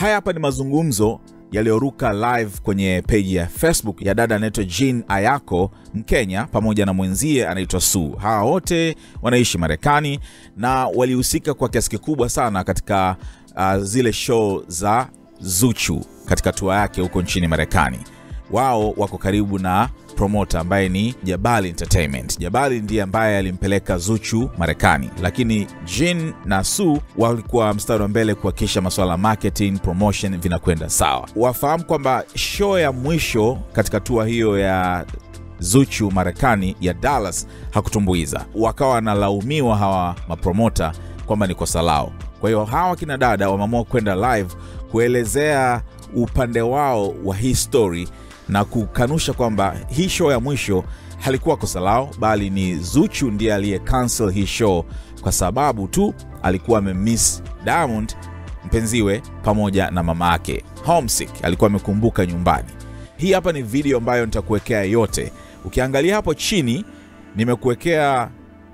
Haya hapa ni mazungumzo yaliyoruka live kwenye page ya Facebook ya dada anaitwa Ayacko, Mkenya, pamoja na mwenzie anaitwa Sue. Hawa wote wanaishi Marekani na walihusika kwa kiasi kikubwa sana katika zile show za ZUCHU katika tour yake huko nchini Marekani. Wao wako karibu na promoter ambaye ni Jabali Entertainment. Jabali ndiye ambaye alimpeleka ZUCHU Marekani, lakini Jin na Sue walikuwa mstari wa mbele kuhakikisha masuala marketing, promotion vinakwenda sawa. Wafahamu kwamba show ya mwisho katika tour hiyo ya ZUCHU Marekani ya Dallas hakutumbuiza. Wakawa wanalaumiwa hawa mapromota kwamba ni kosa lao. Kwa hiyo hawa kina dada wameamua kwenda live kuelezea upande wao wa hii story na kukanusha kwamba hii show ya mwisho halikuwa kosa lao, bali ni ZUCHU ndiye aliye cancel hii show kwa sababu tu alikuwa amemiss Diamond mpenziwe pamoja na mama yake. Homesick, alikuwa amekumbuka nyumbani. Hii hapa ni video ambayo nitakuwekea yote. Ukiangalia hapo chini nimekuwekea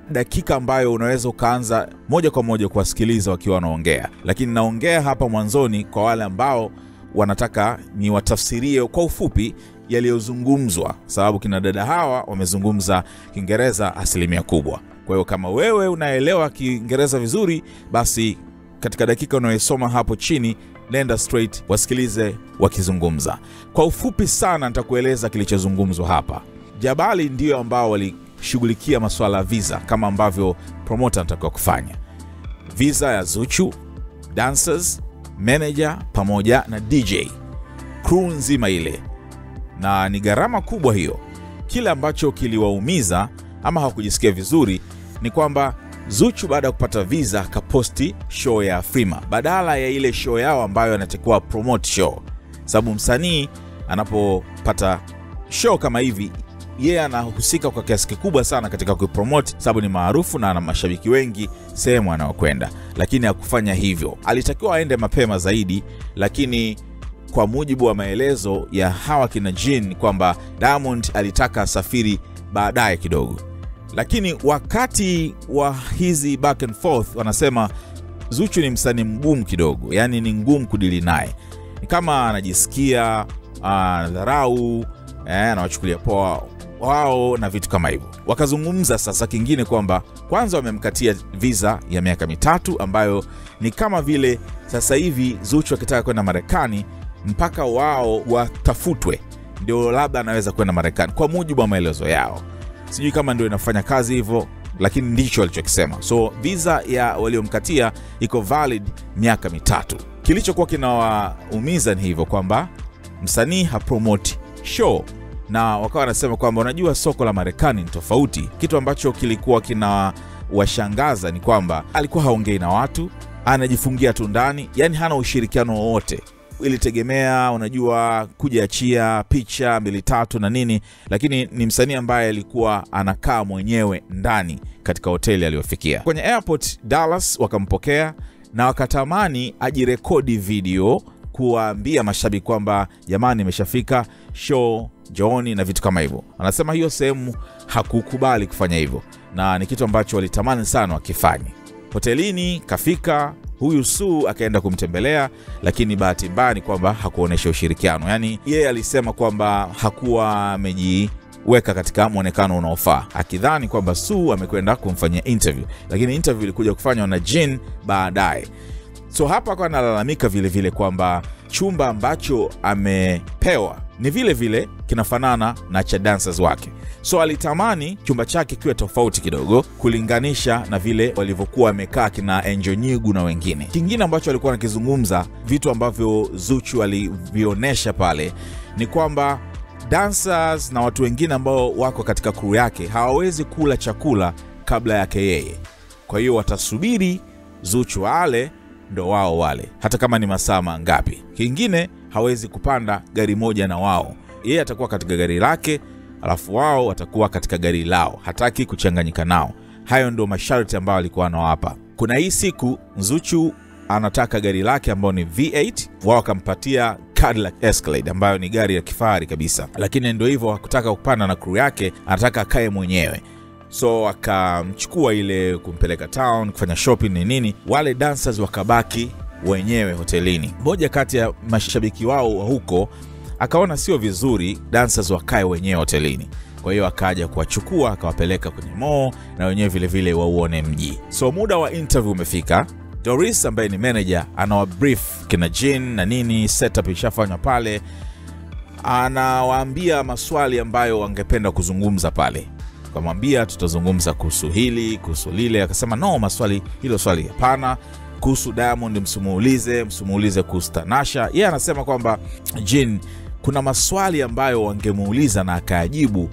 dakika ambayo unaweza ukaanza moja kwa moja kuwasikiliza wakiwa wanaongea. Lakini naongea hapa mwanzoni kwa wale ambao wanataka ni watafsirie kwa ufupi yaliyozungumzwa, sababu kina dada hawa wamezungumza Kiingereza asilimia kubwa. Kwa hiyo kama wewe unaelewa Kiingereza vizuri, basi katika dakika unayosoma hapo chini nenda straight wasikilize wakizungumza. Kwa ufupi sana nitakueleza kilichozungumzwa hapa. Jabali ndio ambao walishughulikia masuala ya visa kama ambavyo promoter anatakiwa kufanya. Visa ya ZUCHU, dancers, manager pamoja na DJ, crew nzima ile, na ni gharama kubwa hiyo. Kile ambacho kiliwaumiza ama hawakujisikia vizuri ni kwamba ZUCHU baada ya kupata visa kaposti show ya Frima badala ya ile show yao ambayo anatakiwa promote show, sababu msanii anapopata show kama hivi yeye anahusika kwa kiasi kikubwa sana katika kupromote, sababu ni maarufu na ana mashabiki wengi sehemu anayokwenda. Lakini hakufanya hivyo. Alitakiwa aende mapema zaidi, lakini kwa mujibu wa maelezo ya hawa kina Jin kwamba Diamond alitaka asafiri baadaye kidogo. Lakini wakati wa hizi back and forth wanasema ZUCHU ni msanii mgumu kidogo, yani ni ngumu kudili naye. Ni kama anajisikia dharau, anawachukulia poa wao na vitu kama hivyo. Wakazungumza sasa kingine kwamba kwanza wamemkatia visa ya miaka 3 ambayo ni kama vile sasa hivi ZUCHU akitaka kwenda Marekani mpaka wao watafutwe ndio labda anaweza kwenda Marekani kwa mujibu wa maelezo yao. Sijui kama ndio inafanya kazi hivyo, lakini ndicho alichokisema. So visa ya waliomkatia iko valid miaka 3. Kilichokuwa kinawaumiza ni hivyo kwamba msanii hapromote show, na wakawa wanasema kwamba unajua soko la Marekani ni tofauti. Kitu ambacho kilikuwa kinawashangaza ni kwamba alikuwa haongei na watu, anajifungia tu ndani, yani hana ushirikiano wowote. Ilitegemea unajua kujiachia picha 2-3 na nini, lakini ni msanii ambaye alikuwa anakaa mwenyewe ndani katika hoteli aliyofikia. Kwenye airport Dallas wakampokea na wakatamani ajirekodi video kuwaambia mashabiki kwamba jamani nimeshafika show, Johnny na vitu kama hivyo. Anasema hiyo sehemu hakukubali kufanya hivyo, na ni kitu ambacho walitamani sana wakifanye. Hotelini kafika, huyu Sue akaenda kumtembelea, lakini bahati mbaya ni kwamba hakuonesha ushirikiano. Yani yeye alisema kwamba hakuwa amejiweka katika muonekano unaofaa, akidhani kwamba Sue amekwenda kumfanyia interview, lakini interview ilikuja kufanywa na Jin baadaye. So hapa kwa analalamika vile vile kwamba chumba ambacho amepewa ni vile vile kinafanana na cha dancers wake. So alitamani chumba chake kiwe tofauti kidogo kulinganisha na vile walivyokuwa wamekaa kina Angel Nyigu na wengine. Kingine ambacho alikuwa anakizungumza, vitu ambavyo ZUCHU alivionesha pale, ni kwamba dancers na watu wengine ambao wako katika crew yake hawawezi kula chakula kabla yake yeye. Kwa hiyo watasubiri ZUCHU ale ndo wao wale, hata kama ni masaa mangapi. Kingine hawezi kupanda gari moja na wao, yeye atakuwa katika gari lake alafu wao watakuwa katika gari lao, hataki kuchanganyika nao. Hayo ndio masharti ambayo alikuwa anawapa. Kuna hii siku ZUCHU anataka gari lake ambao ni V8, wao wakampatia Cadillac Escalade ambayo ni gari ya kifahari kabisa, lakini ndio hivyo hakutaka kupanda na crew yake, anataka akae mwenyewe. So akamchukua ile kumpeleka town kufanya shopping ni nini. Wale dancers wakabaki wenyewe hotelini. Mmoja kati ya mashabiki wao wa huko akaona sio vizuri dancers wakae wenyewe hotelini. Kwa hiyo akaja kuwachukua akawapeleka kwenye mall na wenyewe vile vile wauone mji. So muda wa interview umefika. Doris ambaye ni manager anawabrief kina Jin na nini, setup ishafanywa pale. Anawaambia maswali ambayo wangependa kuzungumza pale. Akamwambia tutazungumza kuhusu hili, kuhusu lile. Akasema no, hilo swali hapana. Kuhusu Diamond msimuulize kuhusu Tanasha. Yeye anasema kwamba Jin, kuna maswali ambayo wangemuuliza na akajibu,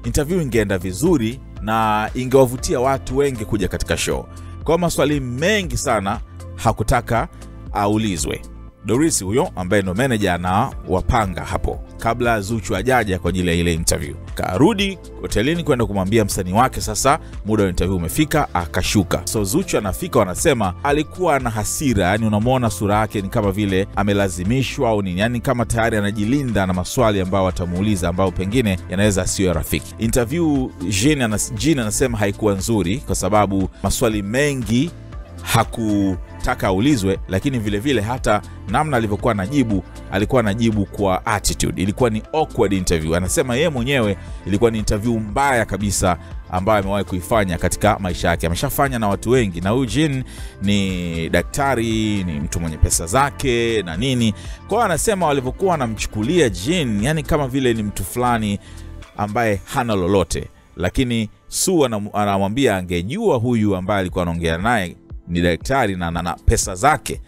interview ingeenda vizuri na ingewavutia watu wengi kuja katika show. Kwa maswali mengi sana hakutaka aulizwe. Doris huyo ambaye ndo manager na wapanga hapo kabla Zuchu ajaja kwa ajili ya ile interview. Karudi hotelini kwenda kumwambia msanii wake sasa muda wa interview umefika, akashuka. So Zuchu anafika, wanasema alikuwa na hasira, yani unamwona sura yake ni kama vile amelazimishwa au nini, yani kama tayari anajilinda na maswali ambayo watamuuliza ambayo pengine yanaweza asiwe rafiki. Interview Jin anasema haikuwa nzuri kwa sababu maswali mengi hakutaka aulizwe, lakini vile vile hata namna alivyokuwa anajibu, alikuwa anajibu kwa attitude. Ilikuwa ni awkward interview. Anasema yeye mwenyewe ilikuwa ni interview mbaya kabisa ambayo amewahi kuifanya katika maisha yake. Ameshafanya na watu wengi, na huyu Jin ni daktari, ni mtu mwenye pesa zake na nini. Kwa hiyo anasema walivyokuwa wanamchukulia Jin, yani kama vile ni mtu fulani ambaye hana lolote. Lakini Su anamwambia angejua huyu ambaye alikuwa anaongea naye ni daktari na pesa zake,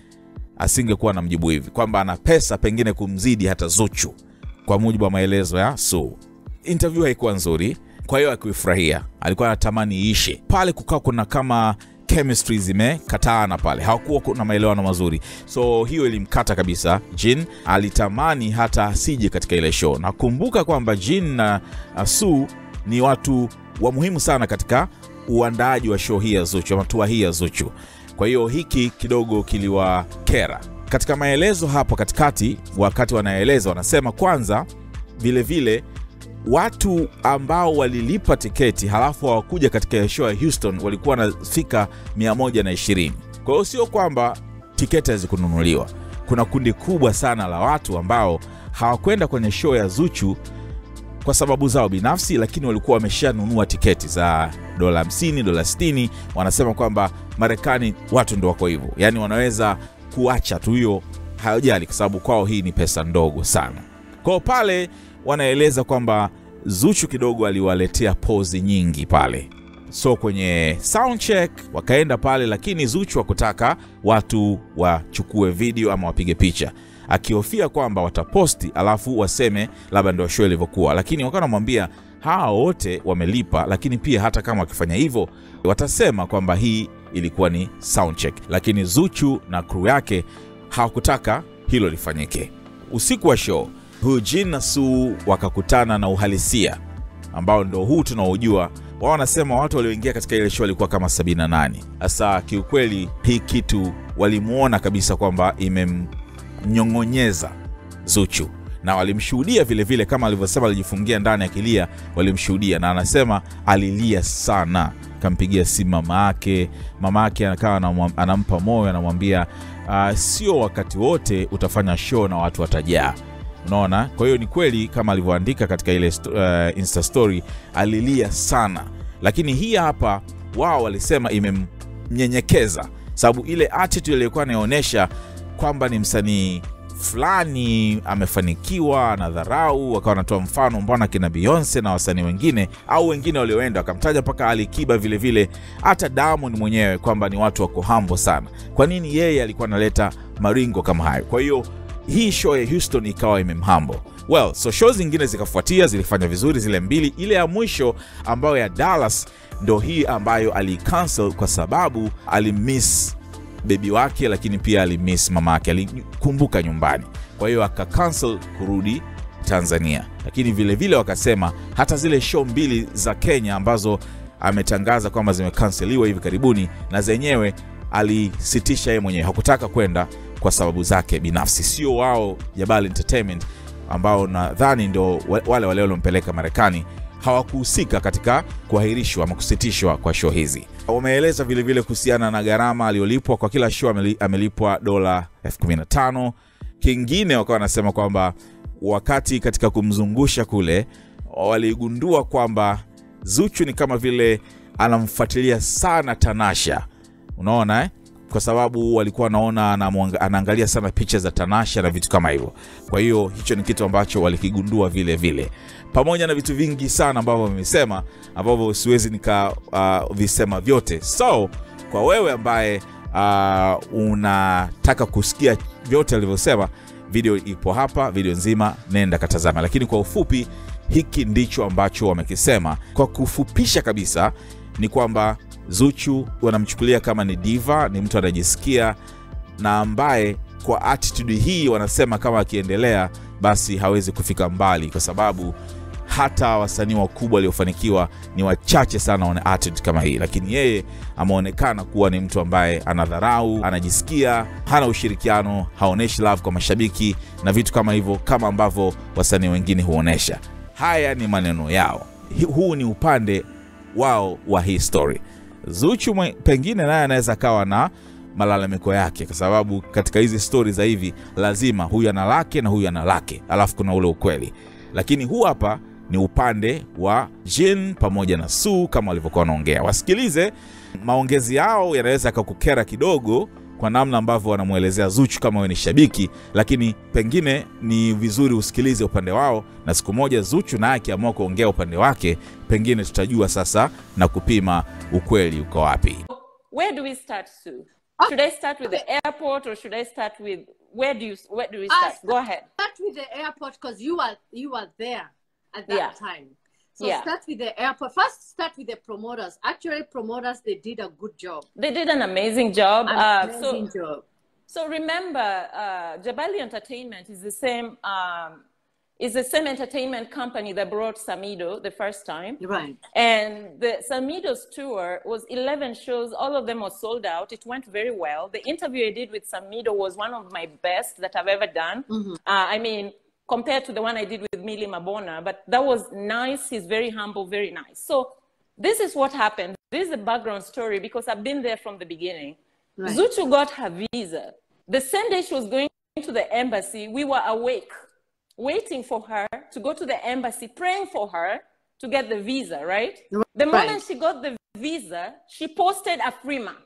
asingekuwa anamjibu hivi, kwamba ana pesa pengine kumzidi hata Zuchu, kwa mujibu wa maelezo ya Su. Interview haikuwa nzuri, kwa hiyo hakuifurahia. Alikuwa anatamani iishe. Pale kukaa kuna kama chemistry zimekataana pale. Hakuwa kuna maelewano mazuri. So hiyo ilimkata kabisa. Jin alitamani hata asije katika ile show. Nakumbuka kwamba Jin na Su ni watu wa muhimu sana katika uandaaji wa show hii ya Zuchu, matua hii ya Zuchu. Kwa hiyo hiki kidogo kiliwakera. Katika maelezo hapo katikati, wakati wanaeleza, wanasema kwanza vile vile watu ambao walilipa tiketi halafu hawakuja katika show ya Houston walikuwa wanafika 120. Kwa hiyo sio kwamba tiketi hazikununuliwa. Kuna kundi kubwa sana la watu ambao hawakwenda kwenye show ya Zuchu kwa sababu zao binafsi, lakini walikuwa wameshanunua tiketi za $50, $60. Wanasema kwamba Marekani watu ndio wako hivyo. Yani wanaweza kuacha tu hiyo, hawajali kwa sababu kwao hii ni pesa ndogo sana. Kwa pale wanaeleza kwamba Zuchu kidogo aliwaletea pose nyingi pale. So kwenye sound check wakaenda pale, lakini Zuchu hakutaka watu wachukue video ama wapige picha, akihofia kwamba wataposti alafu waseme labda ndio show ilivyokuwa. Lakini wakanamwambia hao wote wamelipa, lakini pia hata kama wakifanya hivyo watasema kwamba hii ilikuwa ni sound check. Lakini Zuchu na crew yake hawakutaka hilo lifanyike. Usiku wa show, huyu Jin na Su wakakutana na uhalisia ambao ndio huu tunaojua. Wao wanasema watu walioingia katika ile show walikuwa kama 78. Sasa kiukweli hii kitu walimuona kabisa kwamba imemnyongonyeza Zuchu, na walimshuhudia vile vile kama alivyosema alijifungia ndani akilia. Walimshuhudia na anasema alilia sana. Kampigia simu mama yake anakaa anampa moyo, anamwambia sio wakati wote utafanya show na watu watajaa. Unaona? Kwa hiyo ni kweli kama alivyoandika katika ile Insta story, alilia sana. Lakini hii hapa wao walisema imemnyenyekeza, sababu ile attitude iliyokuwa inaonyesha kwamba ni msanii fulani amefanikiwa na dharau. Wakawa wanatoa mfano, mbona kina Beyonce na wasanii wengine au wengine walioenda, wakamtaja paka Alikiba vile vile, hata Diamond mwenyewe, kwamba ni watu wako humble sana. Kwa nini yeye alikuwa analeta maringo kama hayo? Kwa hiyo hii show ya Houston ikawa imemhambo. Well, so shows zingine zikafuatia, zilifanya vizuri zile mbili. Ile ya mwisho ambayo ya Dallas ndo hii ambayo alicancel kwa sababu alimmiss baby wake, lakini pia alimmiss mama yake, alikumbuka nyumbani. Kwa hiyo akacancel kurudi Tanzania. Lakini vile vile wakasema hata zile show mbili za Kenya ambazo ametangaza kwamba zimekanceliwa hivi karibuni, na zenyewe alisitisha yeye mwenyewe, hakutaka kwenda kwa sababu zake binafsi. Sio wao Jabal Entertainment ambao nadhani ndio wale waliompeleka Marekani, hawakuhusika katika kuahirishwa ama kusitishwa kwa show hizi. Wameeleza vile vile kuhusiana na gharama aliyolipwa kwa kila show. Amelipwa dola 15,000. Kingine wakawa wanasema kwamba wakati katika kumzungusha kule waligundua kwamba Zuchu ni kama vile anamfuatilia sana Tanasha. Unaona kwa sababu walikuwa wanaona anaangalia sana picha za Tanasha na vitu kama hivyo. Kwa hiyo hicho ni kitu ambacho walikigundua vile vile. Pamoja na vitu vingi sana ambavyo wamesema ambavyo siwezi visema vyote. So kwa wewe ambaye unataka kusikia vyote alivyosema, video ipo hapa, video nzima, nenda katazama. Lakini kwa ufupi hiki ndicho ambacho wamekisema. Kwa kufupisha kabisa ni kwamba Zuchu wanamchukulia kama ni diva, ni mtu anajisikia na ambaye kwa attitude hii wanasema kama akiendelea basi hawezi kufika mbali, kwa sababu hata wasanii wakubwa waliofanikiwa ni wachache sana wana attitude kama hii. Lakini yeye ameonekana kuwa ni mtu ambaye anadharau, anajisikia, hana ushirikiano, haoneshi love kwa mashabiki na vitu kama hivyo, kama ambavyo wasanii wengine huonesha. Haya ni maneno yao. Huu ni upande wao wa hii story. Zuchu pengine naye anaweza kawa na malalamiko yake, kwa sababu katika hizi story za hivi lazima huyu ana lake na huyu ana lake, alafu kuna ule ukweli. Lakini huu hapa ni upande wa Jin pamoja na Su kama walivyokuwa wanaongea. Wasikilize maongezi yao, yanaweza kukukera kidogo kwa namna ambavyo wanamuelezea Zuchu kama wewe ni shabiki, lakini pengine ni vizuri usikilize upande wao, na siku moja Zuchu na akiamua kuongea upande wake, pengine tutajua sasa na kupima ukweli uko wapi. Where do we start, Sue? Should I start with the airport or should I start with where do we start? Go ahead. Start with the airport because you were there at that time. So start with the airport. First, start with the promoters. Actually, promoters, they did a good job. They did an amazing job. Amazing job. So remember, Jabali Entertainment is the same. Is the same entertainment company that brought Samido the first time. Right. And the Samido's tour was 11 shows. All of them were sold out. It went very well. The interview I did with Samido was one of my best that I've ever done. I mean, compared to the one I did with Millie Mabona, but that was nice. He's very humble, very nice. So this is what happened. This is the background story because I've been there from the beginning. Right. Zuchu got her visa. The same day she was going to the embassy, we were awake, waiting for her to go to the embassy, praying for her to get the visa, right? The moment she got the visa, she posted a Afrima.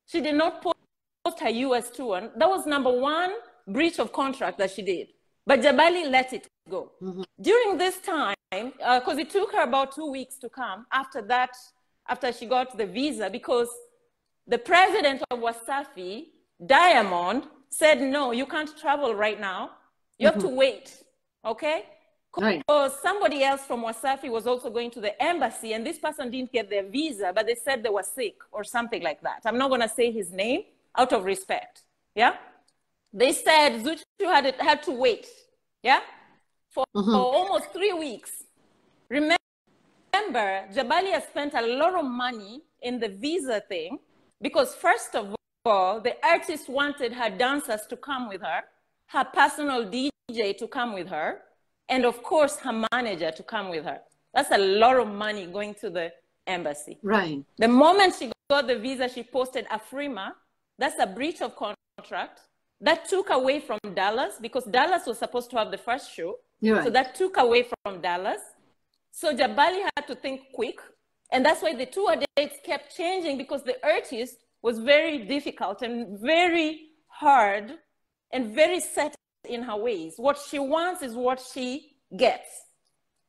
She did not post her US tour. That was number one breach of contract that she did. But Jabali let it go. During this time, because it took her about 2 weeks to come after that, after she got the visa, because the president of Wasafi, Diamond, said, no, you can't travel right now. You have to wait, okay? Because somebody else from Wasafi was also going to the embassy, and this person didn't get their visa, but they said they were sick or something like that. I'm not going to say his name out of respect, yeah? They said Zuchu had to wait, yeah, for almost 3 weeks. Remember, Jabali has spent a lot of money in the visa thing because, first of all, the artist wanted her dancers to come with her personal DJ to come with her, and of course, her manager to come with her. That's a lot of money going to the embassy. Right. The moment she got the visa, she posted Afrima. That's a breach of contract. That took away from Dallas because Dallas was supposed to have the first show. Right. So that took away from Dallas. So Jabali had to think quick. And that's why the tour dates kept changing because the artist was very difficult and very hard and very set in her ways. What she wants is what she gets.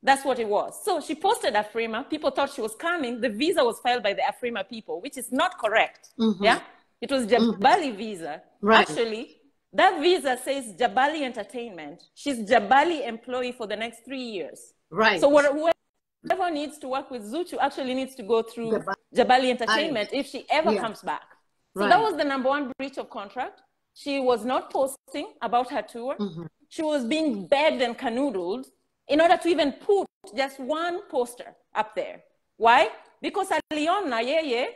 That's what it was. So she posted Afrima. People thought she was coming. The visa was filed by the Afrima people, which is not correct. Yeah? It was Jabali visa. Right. Actually, that visa says Jabali Entertainment. She's Jabali employee for the next 3 years. Right. So whoever needs to work with Zuchu actually needs to go through Jabali Entertainment if she ever comes back. So that was the number one breach of contract. She was not posting about her tour. She was being begged and canoodled in order to even put just one poster up there. Why? Because Aliona,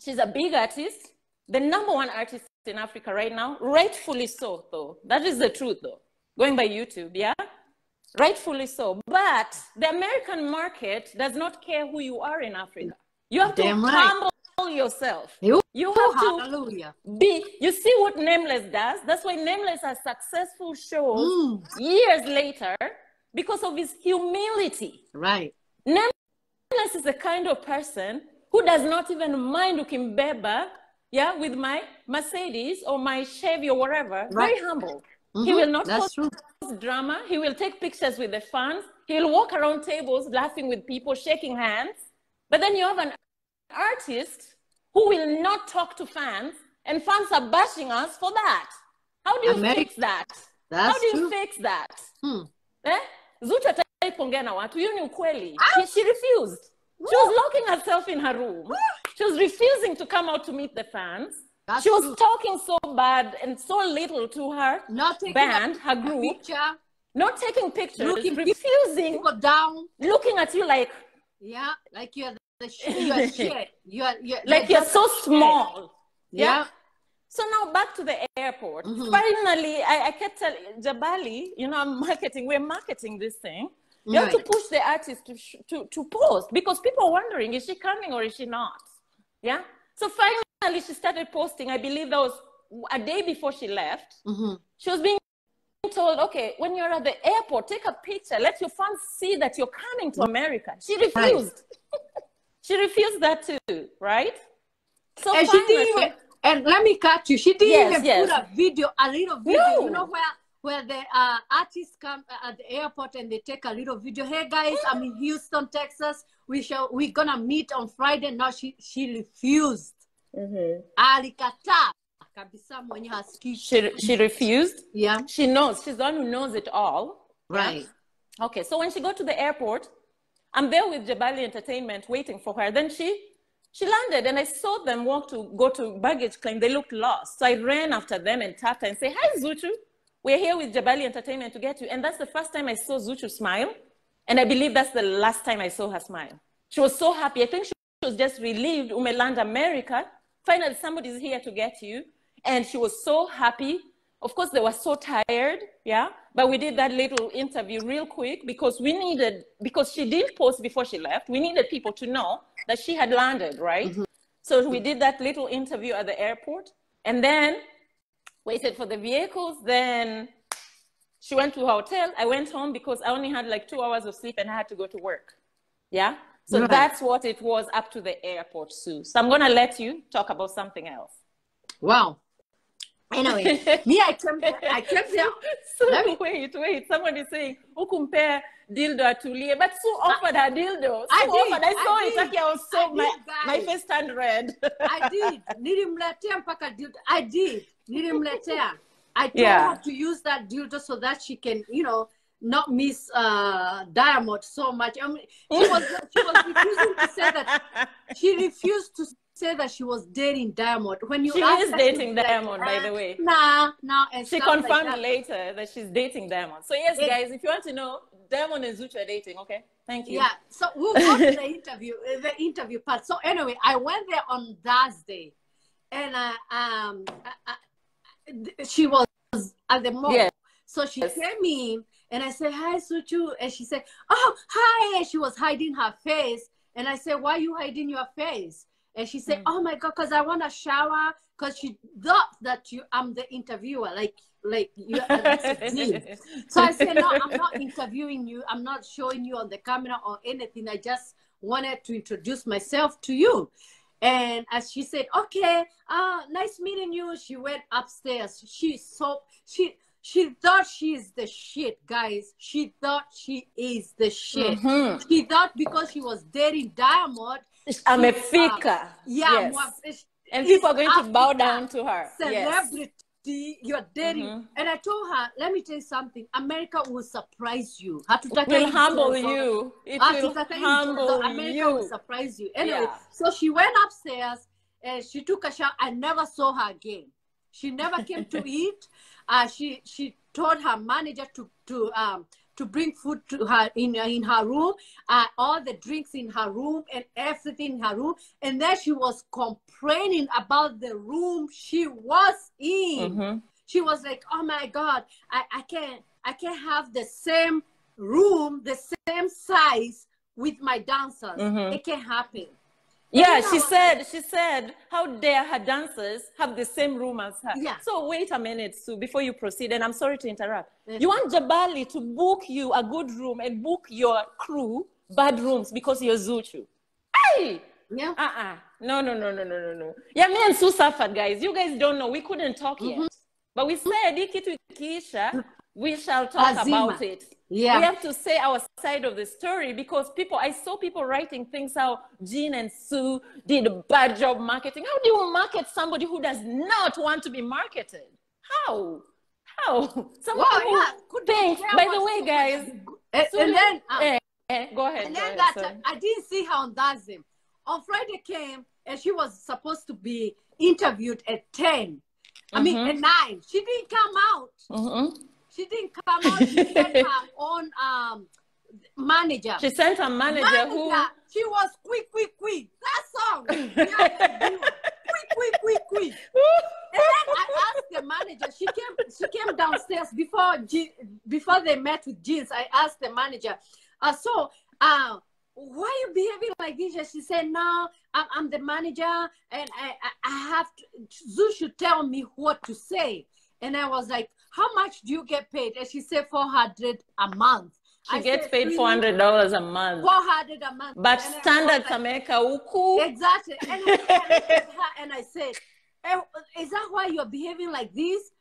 she's a big artist, the number one artist in Africa right now, rightfully so, though. That is the truth, though. Going by YouTube, yeah? Rightfully so. But the American market does not care who you are in Africa. You have to humble yourself. You have to be. You see what Nameless does? That's why Nameless has successful shows years later because of his humility. Right. Nameless is the kind of person who does not even mind ukimbeba, yeah, with my Mercedes or my Chevy or whatever. Right. Very humble. He will not cause drama. He will take pictures with the fans. He will walk around tables laughing with people, shaking hands. But then you have an artist who will not talk to fans, and fans are bashing us for that. How do you fix that? How do you fix that? Zuchu hataki kuongea na watu. Hiyo ni ukweli. She refused. She was locking herself in her room. She was refusing to come out to meet the fans. She was talking so bad and so little to her band, her group. Not taking pictures, refusing, people down, looking at you like, yeah, like you're shit. You're like you're so small. Yeah. So now back to the airport. Finally, I kept telling Jabali, you know, we're marketing this thing. You have to push the artist to post because people are wondering, is she coming or is she not? Yeah. So finally, she started posting. I believe that was a day before she left. She was being told, okay, when you're at the airport, take a picture. Let your fans see that you're coming to America. She refused. She refused that too, right? So and finally, she didn't even, and let me cut you. She didn't even put a little video. No. You know where the artists come at the airport and they take a little video. Hey guys, I'm in Houston, Texas. We're gonna meet on Friday. No, she refused. Alikata. She refused. Yeah. She knows. She's the one who knows it all. Right. Yeah? Okay. So when she got to the airport, I'm there with Jabali Entertainment waiting for her. Then she landed and I saw them go to baggage claim. They looked lost. So I ran after them and tapped her and say, hi, Zuchu. We're here with Jabali Entertainment to get you. And that's the first time I saw Zuchu smile. And I believe that's the last time I saw her smile. She was so happy. I think she was just relieved. Umeland America. Finally, somebody's here to get you. And she was so happy. Of course, they were so tired, yeah? But we did that little interview real quick because she did post before she left. We needed people to know that she had landed, right? So we did that little interview at the airport and then waited for the vehicles. Then she went to her hotel. I went home because I only had like 2 hours of sleep and I had to go to work, yeah? So that's what it was up to the airport, Sue. So I'm going to let you talk about something else. Wow. Anyway, me, I came there. So wait. Someone is saying, who compare dildo atulie? But Sue offered her dildo. I saw it. Like I was so, my face turned red. I did. Nilimletea mpaka dildo. I did. Nilimletea. I told her to use that dildo so that she can, you know, not miss Diamond so much. I mean, she was refusing to say that. She refused to say that she was dating Diamond. When you she is dating Diamond, by the way. Nah. And she confirmed later that she's dating Diamond. So yes, guys, if you want to know, Diamond and Zuchu are dating. Okay, thank you. Yeah. So we'll go to the interview part. So anyway, I went there on Thursday, and she was at the mall. Yes. So she came in, and I said, "Hi, Zuchu," and she said, "Oh, hi." And she was hiding her face, and I said, "Why are you hiding your face?" And she said, "Oh my God, because I want to shower." Because she thought that I'm the interviewer, like you. So I said, "No, I'm not interviewing you. I'm not showing you on the camera or anything. I just wanted to introduce myself to you." And as she said, "Okay, nice meeting you," she went upstairs. She thought she is the shit, guys. She thought she is the shit. She thought because she was dating Diamond, I'm a fika. Yeah. Yes. And people are going to bow down to her. Celebrity, you're dating. And I told her, let me tell you something. America will surprise you. It will humble you. It will humble America you. will surprise you. Anyway, so she went upstairs and she took a shower. I never saw her again. She never came to eat. She told her manager to bring food to her in her room, all the drinks in her room and everything in her room. And then she was complaining about the room she was in. She was like, "Oh my God, I can't have the same room the same size with my dancers. It can happen. Yeah, she said, how dare her dancers have the same room as her? Yeah. So wait a minute, Sue, before you proceed, and I'm sorry to interrupt. You want Jabali to book you a good room and book your crew bad rooms because you're Zuchu. Hey! Yeah. No. Yeah, me and Sue suffered, guys. You guys don't know. We couldn't talk yet. But we said, ikitu ikiisha, we shall talk about it. Yeah. We have to say our side of the story because I saw people writing things how Jean and Sue did a bad job marketing. How do you market somebody who does not want to be marketed? How? Somebody who thinks, by the way, guys. Go ahead. And then sorry. I didn't see her on Thursday. On Friday came and she was supposed to be interviewed at 10. I mean, at 9. She didn't come out. She didn't come out. She sent her own manager. She sent her manager who... She was quick. That song. Quick. And then I asked the manager. She came downstairs before they met with Jeans. I asked the manager, why are you behaving like this? And she said, no, I'm the manager and I have to, Zoo should tell me what to say. And I was like, how much do you get paid? And she said $400 a month. She gets paid $400 a month. $400 a month. But standard America uku. Exactly. And I looked at her and I said, is that why you're behaving like this?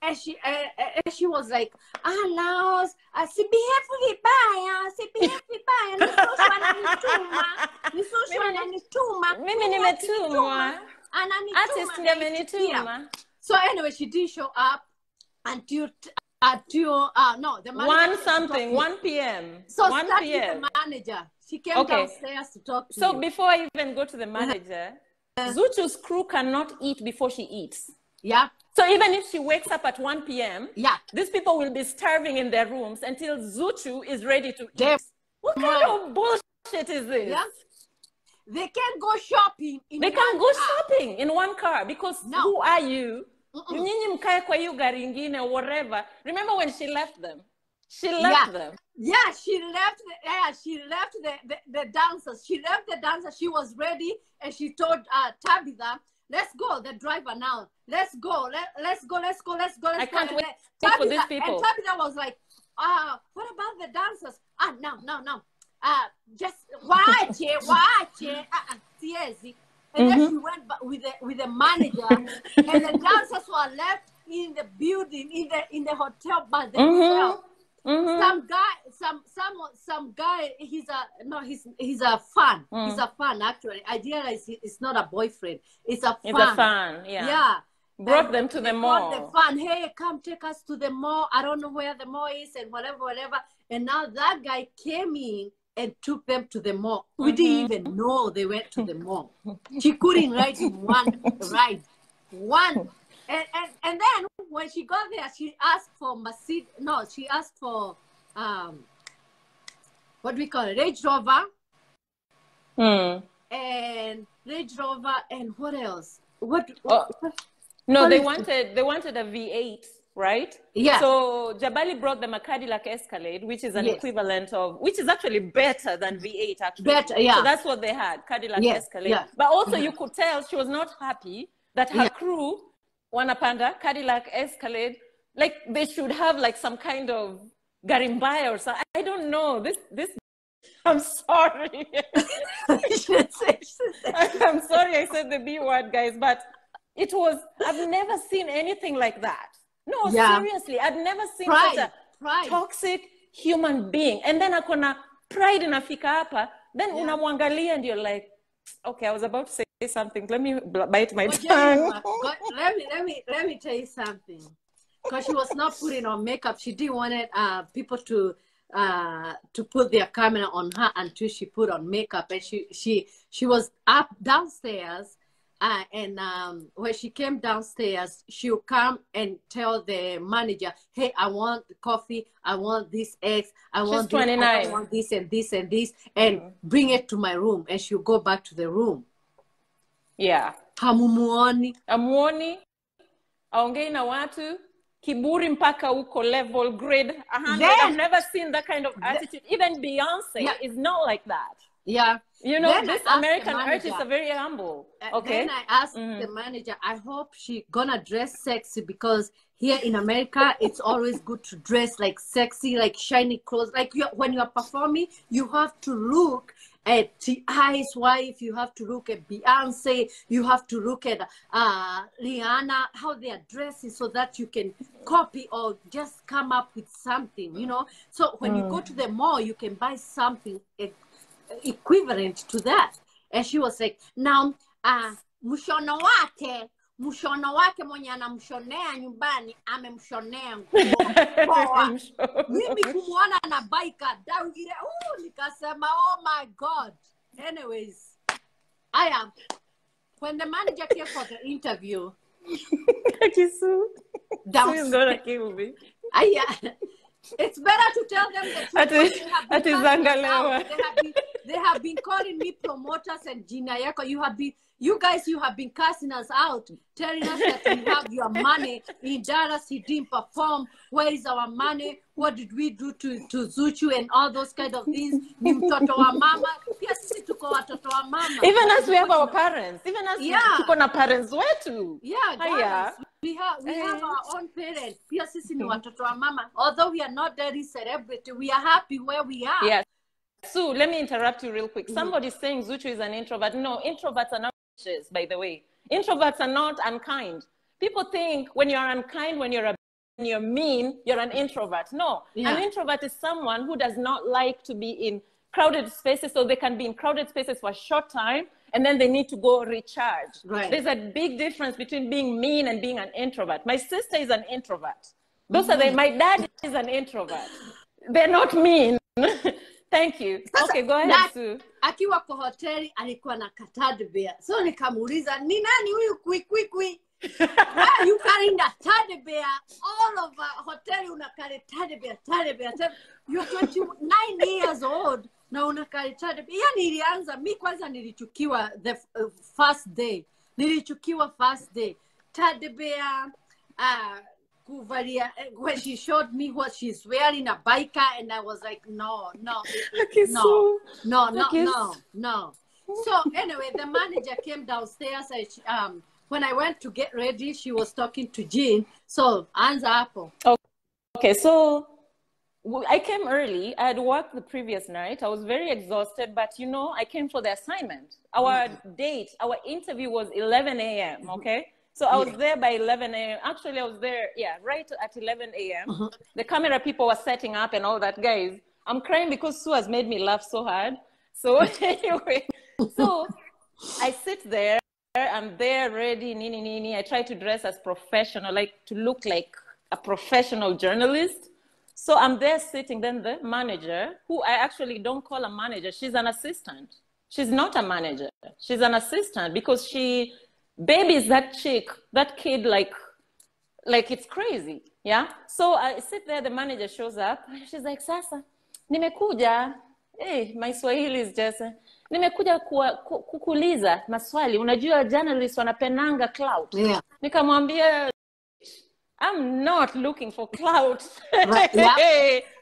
And she was like, no, si behave vibaya, mimi nimetumwa. Artist ndiye amenituma. So anyway, she didn't show up until the manager 1 p.m. So 1 p.m. the manager. She came downstairs to talk to So me. before I even go to the manager, Zuchu's crew cannot eat before she eats. Yeah. So even if she wakes up at 1 p.m., yeah, these people will be starving in their rooms until Zuchu is ready to eat. What kind of bullshit is this? Yeah. They can't go shopping in They can't go shopping in one car because who are you? Nyinyi mkae kwa hiyo gari ingine or whatever. Remember when she left them? She left them. Yeah, she left the dancers. She left the dancers. She was ready and she told Tabitha, let's go, the driver now. Let's go. Let's go. I can't wait for these people. And Tabitha was like, what about the dancers? No. Just watch it. And then she went with the manager, and the dancers were left in the building, in the hotel by themselves. Some guy. He's a fan. He's a fan actually. Ideally, it's not a boyfriend. It's a fan. It's a fan. Yeah. Brought them to the mall. The fan. Hey, come take us to the mall. I don't know where the mall is and whatever. And now that guy came in and took them to the mall. We didn't even know they went to the mall. She couldn't ride in one ride. One. And then when she got there, she asked for she asked for what do we call it? Range Rover. And Range Rover and what else? No, they wanted a V8, right? Yeah. So Jabali brought them a Cadillac Escalade, which is an equivalent of, which is actually better than V8 actually. Better, yeah. So that's what they had, Cadillac Escalade. Yeah. But also you could tell she was not happy that her crew, Wanapanda, Cadillac Escalade, like they should have like some kind of garimbaya or something. I don't know. This I'm sorry. I'm sorry I said the B word, guys, but it was, I've never seen anything like that. No, seriously, I've never seen such a toxic human being. And then akona pride inafika hapa, then unamwangalia and you're like, okay, I was about to say something. Let me bite my tongue. Let me tell you something. Because she was not putting on makeup. She didn't want people to put their camera on her until she put on makeup. And she was up downstairs. And when she came downstairs, she'll come and tell the manager, hey, I want coffee, I want this eggs, I want 29. I want this and this and this, and bring it to my room. And she'll go back to the room. Yeah. Hamumuoni. Amuoni, aongei na watu, kiburi mpaka uko level grade 100. I've never seen that kind of attitude. Even Beyonce is not like that. Yeah. You know, this American artists are very humble. Okay. Then I asked the manager, I hope she gonna dress sexy, because here in America, it's always good to dress like sexy, like shiny clothes. Like when you're performing, you have to look at T.I.'s wife, you have to look at Beyonce, you have to look at Rihanna, how they are dressing, so that you can copy or just come up with something, you know. So when you go to the mall, you can buy something equivalent to that. And she was like, now, mshono wake mwenye anamshonea nyumbani amemshonea nguo poa. Mimi kumuona na baika daungire, nikasema, oh my God. Anyways, when the manager came for the interview, Sue is gonna kill me. It's better to tell them the truth. They have been calling me promoters and Gina Ayacko. You guys have been casting us out, telling us that we have your money. In Dallas, he didn't perform. Where is our money? What did we do to Zuchu and all those kind of things? Ni mtoto wa mama. Pia sisi tuko watoto wa mama. Even as we have our parents. Even as tuko na parents wetu. Yeah, guys. We have our own parents. Pia sisi ni watoto wa mama. Although we are not very celebrity, we are happy where we are. Yes. Sue, let me interrupt you real quick. Somebody's saying Zuchu is an introvert. No, introverts are not vicious, by the way. Introverts are not unkind. People think when you're unkind, when you're mean, you're an introvert. No, an introvert is someone who does not like to be in crowded spaces, so they can be in crowded spaces for a short time, and then they need to go recharge. Right. There's a big difference between being mean and being an introvert. My sister is an introvert. Those are my dad is an introvert. They're not mean. Thank you. Okay, go ahead, Sue. Akiwa kwa hoteli alikuwa na teddy bear. So nikamuuliza, ni nani huyu kwi? Why you carrying that teddy bear all over hotel? Unakari teddy bear. You're 29 years old. Na unakari teddy bear. Yani ilianza, mi kwanza nilichukiwa the first day. Teddy bear, when she showed me what she's wearing, a biker, and I was like, no. So anyway, the manager came downstairs, and when I went to get ready, she was talking to Jean. So, anza hapo. Okay, so I came early. I had worked the previous night. I was very exhausted, but you know, I came for the assignment. Our interview was 11 a.m., okay? So I was there by 11 a.m. Actually, I was there, right at 11 a.m. The camera people were setting up and all that. Guys, I'm crying because Sue has made me laugh so hard. So anyway, so I sit there. I'm there ready, nini. I try to dress as professional, like to look like a professional journalist. So I'm there sitting. Then the manager, who I actually don't call a manager, she's an assistant. She's not a manager. She's an assistant because she babies that kid like it's crazy. Yeah. So I sit there, the manager shows up. She's like, Sasa, nimekuja. Hey, my Swahili is just, nimekuja kukuuliza maswali. Unajua journalists wanapenanga clout. Yeah. Nikamwambia, I'm not looking for clout. Right.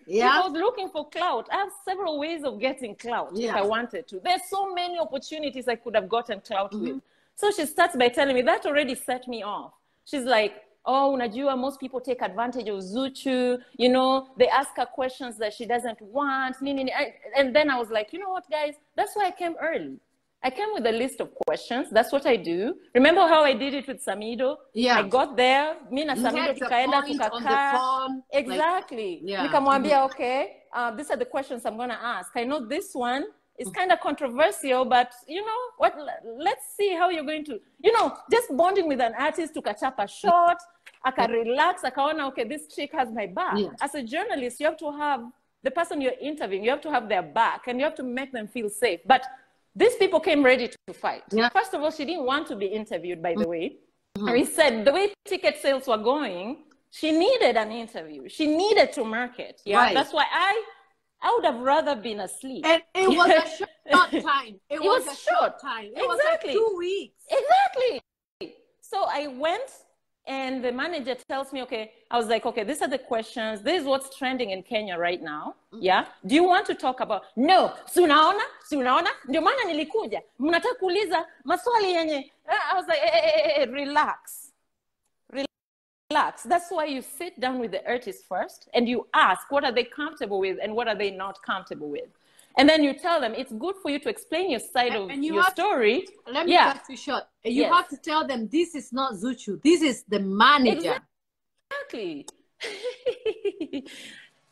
Yeah. I was looking for clout. I have several ways of getting clout if I wanted to. There's so many opportunities I could have gotten clout with. So she starts by telling me, that already set me off. She's like, oh, unajua, most people take advantage of Zuchu. You know, they ask her questions that she doesn't want. And then I was like, you know what, guys? That's why I came early. I came with a list of questions. That's what I do. Remember how I did it with Samido? Yeah. I got there. Me na Samido tukaenda tukakaa. Exactly. Nikamwambia, okay, these are the questions I'm going to ask. I know this one is kind of controversial, but you know what? Let's see how you're going to, you know, just bonding with an artist to catch up a shot. I can relax. I can, okay, this chick has my back. Yeah. As a journalist, you have to have the person you're interviewing, you have to have their back and you have to make them feel safe. But these people came ready to fight. Yeah. First of all, she didn't want to be interviewed, by the way. And he said the way ticket sales were going, she needed an interview. She needed to market. Yeah, right. That's why I would have rather been asleep. And it was a short time. It was a short time. It was like 2 weeks. Exactly. So I went And the manager tells me, okay, I was like, okay, these are the questions. This is what's trending in Kenya right now. Yeah. Do you want to talk about? No. Si unaona? Ndio maana nilikuja. Mnataka kuuliza maswali yenye. I was like, relax. Relax. That's why you sit down with the artist first and you ask, what are they comfortable with and what are they not comfortable with? And then you tell them, it's good for you to explain your side of your story. Let me cut you short. You have to tell them, this is not ZUCHU. This is the manager. Exactly.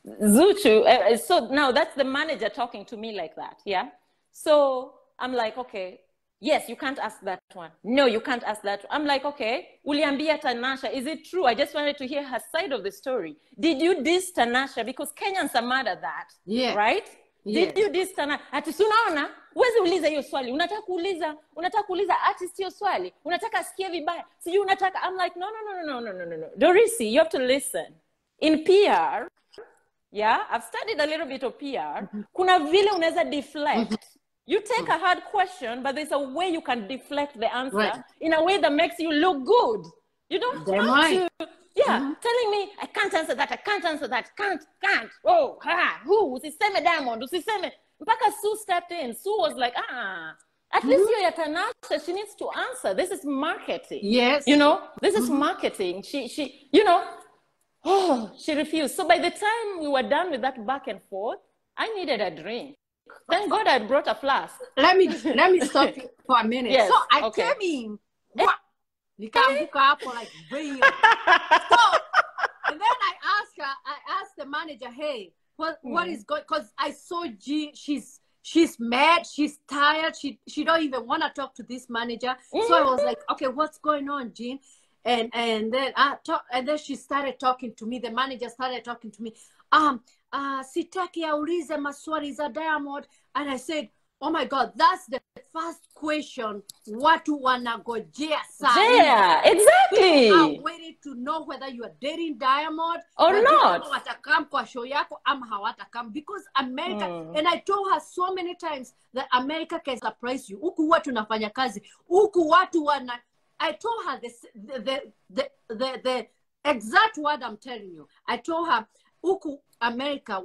ZUCHU. So now that's the manager talking to me like that. Yeah. So I'm like, okay, yes, you can't ask that one. No, you can't ask that one. I'm like, okay, uliambia Tanasha, is it true? I just wanted to hear her side of the story. Did you diss Tanasha? Because Kenyans are mad at that. Yeah. Right? Yeah. Did you diss Tanasha? Ati sunaona, uwezi uliza hiyo swali. Unataka kuuliza artist hiyo swali. Unataka asikie vibaya. Sijui unataka. I'm like, no. Dorisi, you have to listen. In PR, yeah, I've studied a little bit of PR. Kuna vile unaweza deflect. You take a hard question, but there's a way you can deflect the answer in a way that makes you look good. You don't have to, telling me, I can't answer that, can't. Oh, who? Usiseme Diamond, usiseme. Mpaka Sue stepped in. Sue was like, at least you're Tanasha, she needs to answer. This is marketing. Yes. You know, this is marketing. She, you know, she refused. So by the time we were done with that back and forth, I needed a drink. Thank God I brought a flask. Let me stop you for a minute. Yes, so I came in. Nikaanguka hapo like real. So and then I asked the manager, hey, what is going? Because I saw she's mad, she's tired, she don't even want to talk to this manager. So I was like, okay, what's going on, Jean? And then she started talking to me. The manager started talking to me. Sitaki aulize maswali za Diamond. And I said, oh my God, that's the first question. Watu wanagojea sana. Yeah, exactly. People are waiting to know whether you are dating Diamond or not. Watakam kwa show yako ama hawatakam. Because America, and I told her so many times that America can surprise you. Huku watu nafanya kazi. Huku watu wana. I told her the exact word I'm telling you. I told her, Uku America,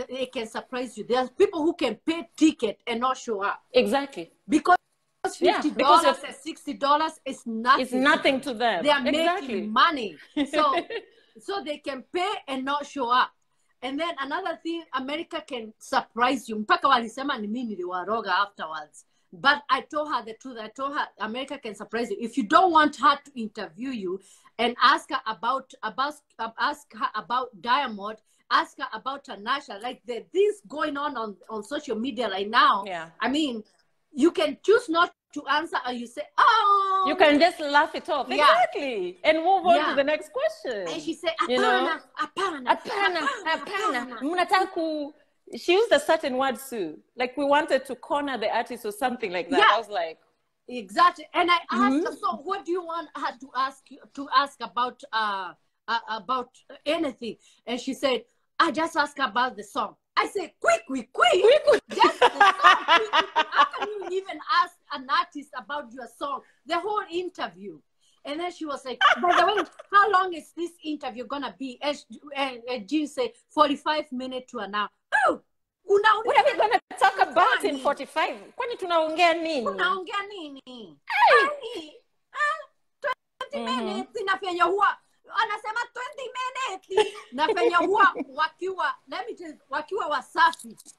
it can surprise you. There's people who can pay ticket and not show up. Exactly. Because $50 and $60 is nothing. It's nothing to them. They are making money. So they can pay and not show up. And then another thing, America can surprise you. Mpaka walisema ni mimi niliwaroga afterwards. But I told her the truth. I told her America can surprise you. If you don't want her to interview you and ask her about Diamond, ask her about Tanasha, like this going on social media right now. Yeah. I mean, you can choose not to answer, or you say, oh. You can just laugh it off. Yeah. Exactly. And move on to the next question. And she said, apana. Mnataku. She used a certain word, Sue. Like we wanted to corner the artist or something like that. Yeah. I was like, exactly. And I asked her, so what do you want her to ask about anything? And she said, I just ask about the song. I said, quick. Just the song. How can you even ask an artist about your song? The whole interview. And then she was like, by the way, how long is this interview gonna be? And Jean said, 45 minutes to an hour. Oh, what are we gonna talk about in 45? Kwani tunaongea nini? Tunaongea nini? 20 minutes inafanya huwa anasema 20 minutes nafanya huwa wakiwa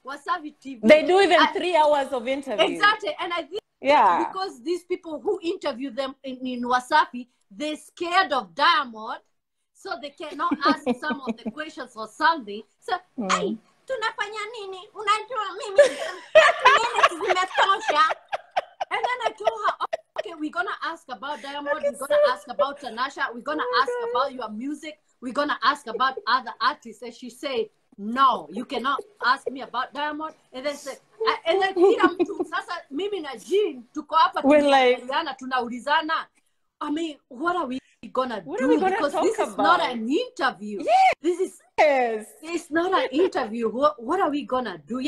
Wasafi TV. They do even 3 hours of interview. Exactly. And I think because these people who interview them in Wasafi, they're scared of Diamond, so they cannot ask some of the questions or something. So, hey, tunafanya nini? Unajua mimi 30 minutes zimetosha. And then I told her, okay, we're going to ask about Diamond, we're going to ask about Tanasha, we're going to ask about your music, we're going to ask about other artists. And she said, no, you cannot ask me about Diamond. And then said, and then kila mtu sasa mimi na Jean tuko hapa tunaulizana. I mean, what are we gonna do? Because this is not an interview. Yes. This is it's not an interview. What are we gonna do?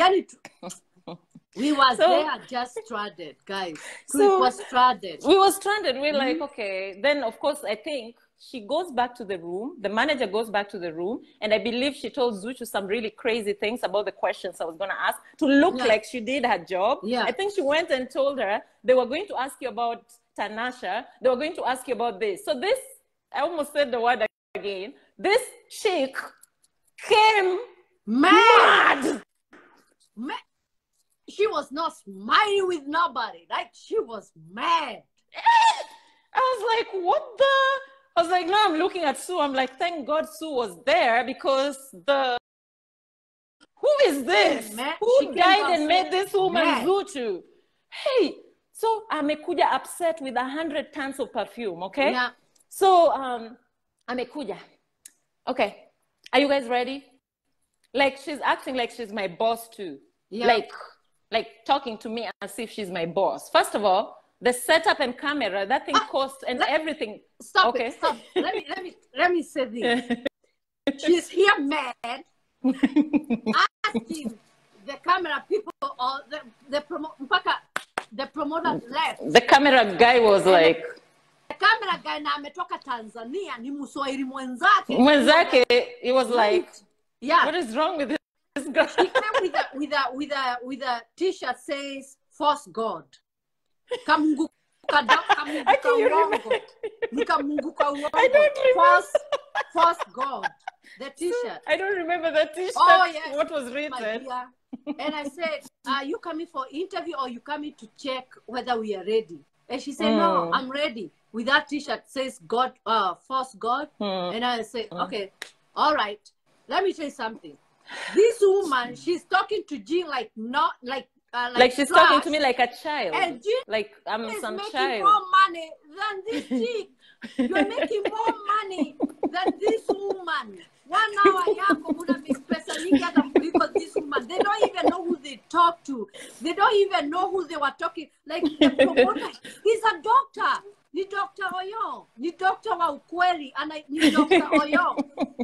We were there just stranded, guys. We were stranded. We're like, okay. Then of course I think she goes back to the room. The manager goes back to the room. And I believe she told Zuchu some really crazy things about the questions I was going to ask to look like she did her job. Yeah. I think she went and told her they were going to ask you about Tanasha. They were going to ask you about this. So this, I almost said the word again. This chick came mad. She was not smiling with nobody. Like, she was mad. I was like, what the? I was like, now I'm looking at Sue. I'm like, thank God Sue was there, because who is this? Who died and made this woman Zuchu? Hey, so amekuja upset with 100 tons of perfume, okay? Yeah. So, amekuja. Okay, are you guys ready? Like, she's acting like she's my boss too. Yeah. Like talking to me as if she's my boss. First of all, the setup and camera, that thing costs and everything. Stop it. Stop. Let me say this. She's here mad, asking the camera people or the promoter left. The camera guy was like, the camera guy na ametoka Tanzania, ni Mswahili mwenzake. Mwenzake, he was like, yeah. What is wrong with this girl? He came with a t-shirt says "Force God." Kamunguka uongo. Nikamunguka uongo. I don't remember. Force God. The t-shirt. I don't remember the t-shirt. Oh, yes. What was written? And I said, are you coming for interview or you coming to check whether we are ready? And she said, no, I'm ready. With that t-shirt says God, Force God. And I said, okay, all right. Let me tell you something. This woman, she's talking to Jean like she's talking to me like a child. And Jean like I'm some making child. more money than this chick. You're making more money than this woman. 1 hour yako kuna pesa nyingi hata kuliko this woman. They don't even know who they talk to. They don't even know who they were talking. Like the promoter, he's a doctor. Ni Dr. Oyo. Ni Dr. wa ukweli. Ni Dr. Oyo.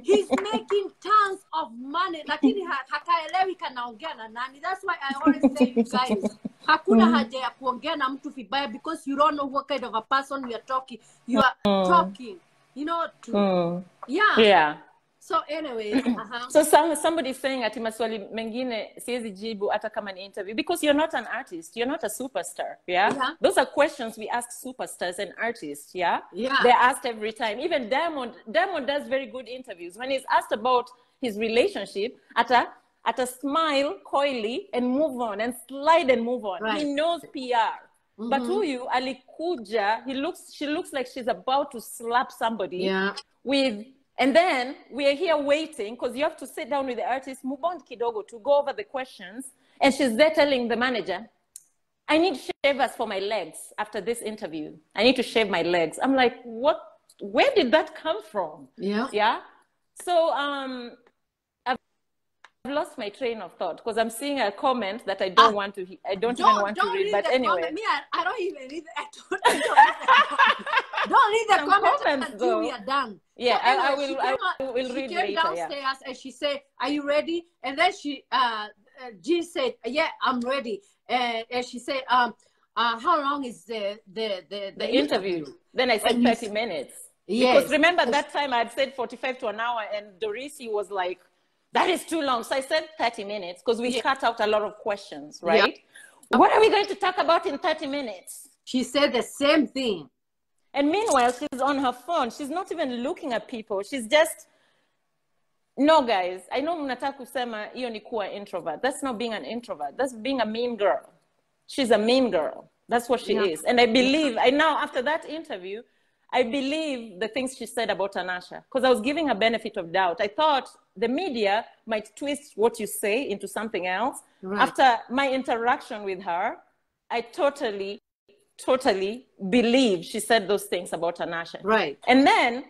He's making tons of money. Lakini hakaelewi kanaongea na nani. That's why I always say, you guys, hakuna haja ya kuongea na mtu vibaya, because you don't know what kind of a person you are talking. You are talking, you know, to, yeah. So anyways, so somebody's saying ati maswali mengine siwezi jibu hata kama ni interview, because you're not an artist, you're not a superstar. Yeah. Those are questions we ask superstars and artists. Yeah. They're asked every time. Even Diamond does very good interviews. When he's asked about his relationship, at a smile coyly and move on and slide and move on. Right. He knows PR. But huyu alikuja, she looks like she's about to slap somebody and then we are here waiting, because you have to sit down with the artist, mubond kidogo, to go over the questions. And she's there telling the manager, I need shavers for my legs after this interview. I need to shave my legs. I'm like, what? Where did that come from? Yeah. So I've lost my train of thought, because I'm seeing a comment that I don't want to. I don't even want to read. But anyway, me, I don't even read. Don't read the comments until we are done. Yeah, so anyway, I will read later. She came downstairs and she said, "Are you ready?" And then Jean said, "Yeah, I'm ready." And she said, "How long is the interview?" Then I said 30 minutes. Yes. Because remember that time I had said 45 to an hour, and Dorisi was like, that is too long. So I said 30 minutes, because we cut out a lot of questions, right? What are we going to talk about in 30 minutes? She said the same thing. And meanwhile, she's on her phone. She's not even looking at people. She's just, no, guys. I know mnataka kusema hiyo ni kuwa introvert. That's not being an introvert. That's being a mean girl. She's a mean girl. That's what she is. And I believe, now after that interview, I believe the things she said about Tanasha, because I was giving her benefit of doubt. I thought the media might twist what you say into something else. Right. After my interaction with her, I totally believe she said those things about Tanasha. Right. And then,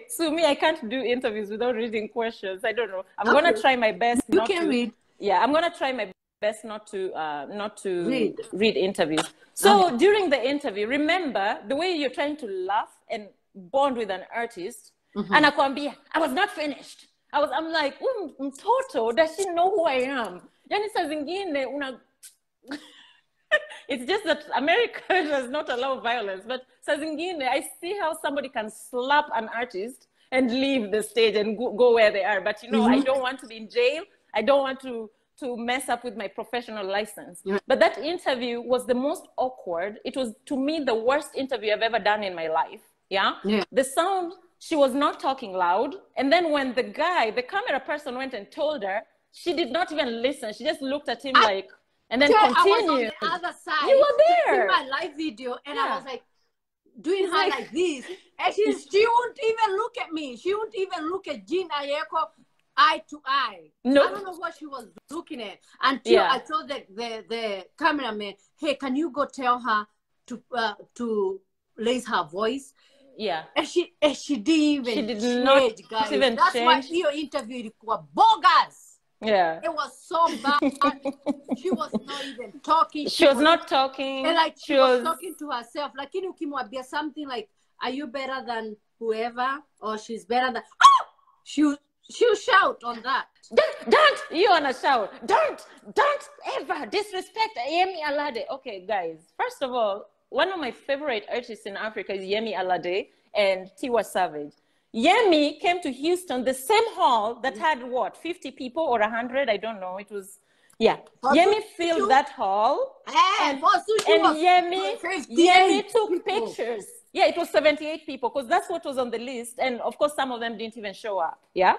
so me, I can't do interviews without reading questions. I don't know. I'm going to try my best not to read. Yeah, I'm going to try my best not to read interviews. So during the interview, remember the way you're trying to laugh and bond with an artist, anakuambia, I was not finished. I'm like, mtoto, does she know who I am? Yani saa zingine It's just that America does not allow violence. But saa zingine, I see how somebody can slap an artist and leave the stage and go where they are. But, you know, I don't want to be in jail. I don't want to mess up with my professional license. But that interview was the most awkward. It was, to me, the worst interview I've ever done in my life. Yeah? The sound, she was not talking loud. And then when the camera person went and told her, she did not even listen. She just looked at him like, and then continued. I was on the other side. You were there. In my live video, and I was like, doing her like this. And she won't even look at me. She won't even look at Jean Ayacko eye to eye. Nope. I don't know what she was looking at until I told the cameraman, hey, can you go tell her to raise her voice? Yeah. And she didn't even She did change, not guys. even That's why change. your interview was bogus. Yeah. It was so bad. She was not even talking. She was not talking. And like she was talking to herself. Like, ukimwambia something like, are you better than whoever? Or she's better than... Oh! She'll shout on that. Don't! You wanna shout. Don't ever disrespect Yemi Alade. Okay, guys. First of all, one of my favorite artists in Africa is Yemi Alade and Tiwa Savage. Yemi came to Houston, the same hall that had what, 50 people or 100? I don't know. It was, yeah. Yemi filled that hall. And Yemi took pictures. Yeah, it was 78 people because that's what was on the list. And of course, some of them didn't even show up. Yeah.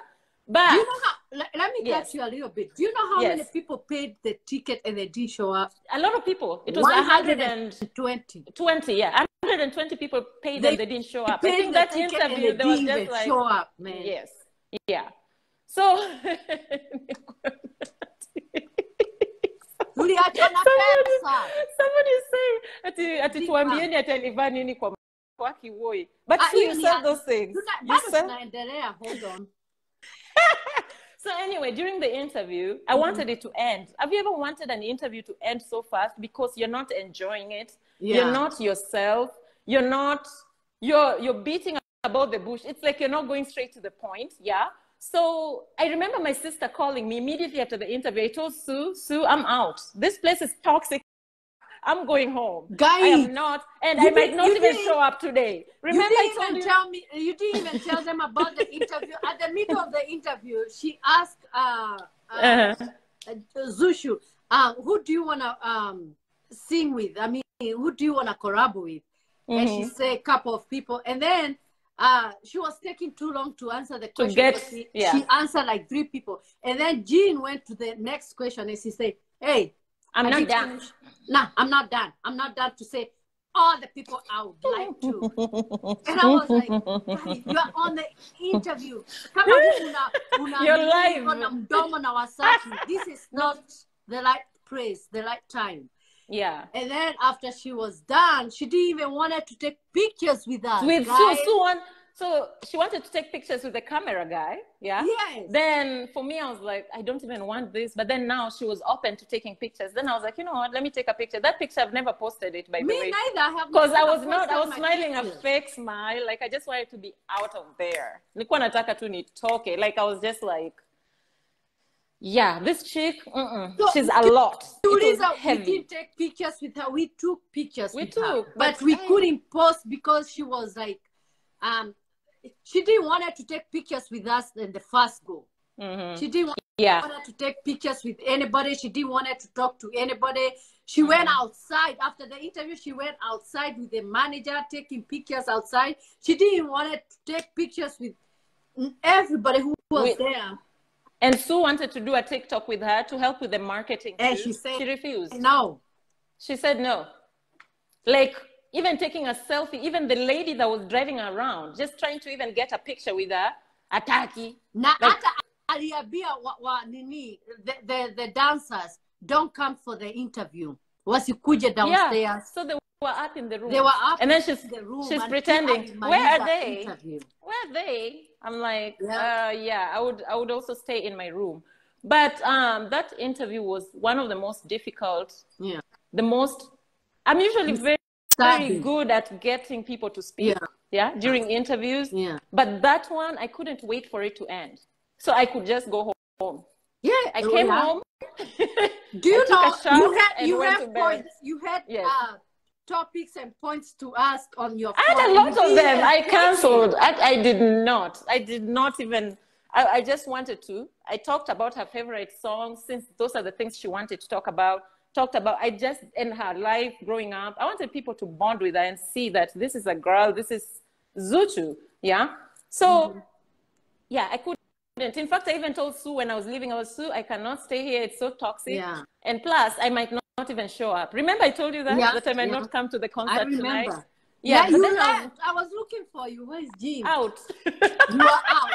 But do you know how, let me cut you a little bit. Do you know how many people paid the ticket and they didn't show up? A lot of people. It was 120. 120 people paid and they didn't show up. I think that interview, there was just like... show up, man. Yes. Yeah. So... Somebody say, ati tuambieni atalivaa nini kwa waki woi. But you said those things. You said... Hold on. So anyway, during the interview, I wanted it to end. Have you ever wanted an interview to end so fast because you're not enjoying it? Yeah. You're not yourself. You're beating about the bush. It's like you're not going straight to the point. Yeah. So I remember my sister calling me immediately after the interview. I told Sue, I'm out. This place is toxic. I'm going home. Guys, I am not, and I might not even show up today. Remember, you didn't even tell them about the interview. At the middle of the interview, she asked ZUCHU, who do you want to sing with? I mean, who do you want to collab with? And she said a couple of people. And then she was taking too long to answer the question. She answered like 3 people. And then Jean went to the next question and she said, hey, I'm not done. No, I'm not done. I'm not done to say all the people I would like to. And I was like, hey, you're on the interview. You're live. This is not the right place, the right time. Yeah. And then after she was done, she didn't even want to take pictures with us. With so she wanted to take pictures with the camera guy. Yeah. Yes. Then for me, I was like, I don't even want this. But then now she was open to taking pictures. Then I was like, you know what? Let me take a picture. That picture, I've never posted it, by the way. Me neither. Because I was smiling a fake smile. Like, I just wanted to be out of there. Nilikuwa nataka tu nitoke. Like, I was just like, yeah, this chick, so she's a lot. We didn't take pictures with her. We took pictures with her. But we couldn't post because she was like, she didn't want to take pictures with us in the first go. She didn't want to take pictures with anybody. She didn't want to talk to anybody. She went outside. After the interview, she went outside with the manager, taking pictures outside. She didn't want to take pictures with everybody who was there. And Sue wanted to do a TikTok with her to help with the marketing. And she refused. No. She said no. Like, even taking a selfie, even the lady that was driving around, just trying to even get a picture with her, ataki. The dancers don't come for the interview. Wasikuje downstairs. Yeah, so they were up in the room. They were up and then in the room. She's pretending. Where are they? Where are they? I'm like, yeah, I would also stay in my room. But that interview was one of the most difficult. Yeah. I'm usually very good at getting people to speak. During interviews. Yeah. But that one, I couldn't wait for it to end. So I could just go home. Yeah, I came home. Do you know you went have to bed. points? You had Yes. Topics and points to ask on your phone. I had a lot of them. I canceled. Exactly. I did not. I did not even. I just wanted to. I talked about her favorite songs, since those are the things she wanted to talk about. I just, in her life growing up, I wanted people to bond with her and see that this is a girl, this is ZUCHU. Yeah. So, yeah, I couldn't. In fact, I even told Sue when I was leaving, Sue, I cannot stay here. It's so toxic. Yeah. And plus, I might not even show up. Remember, I told you that? Yeah, that I might not come to the concert I remember. tonight. Yeah, you left. I was looking for you. Where's Jim? Out. You are out.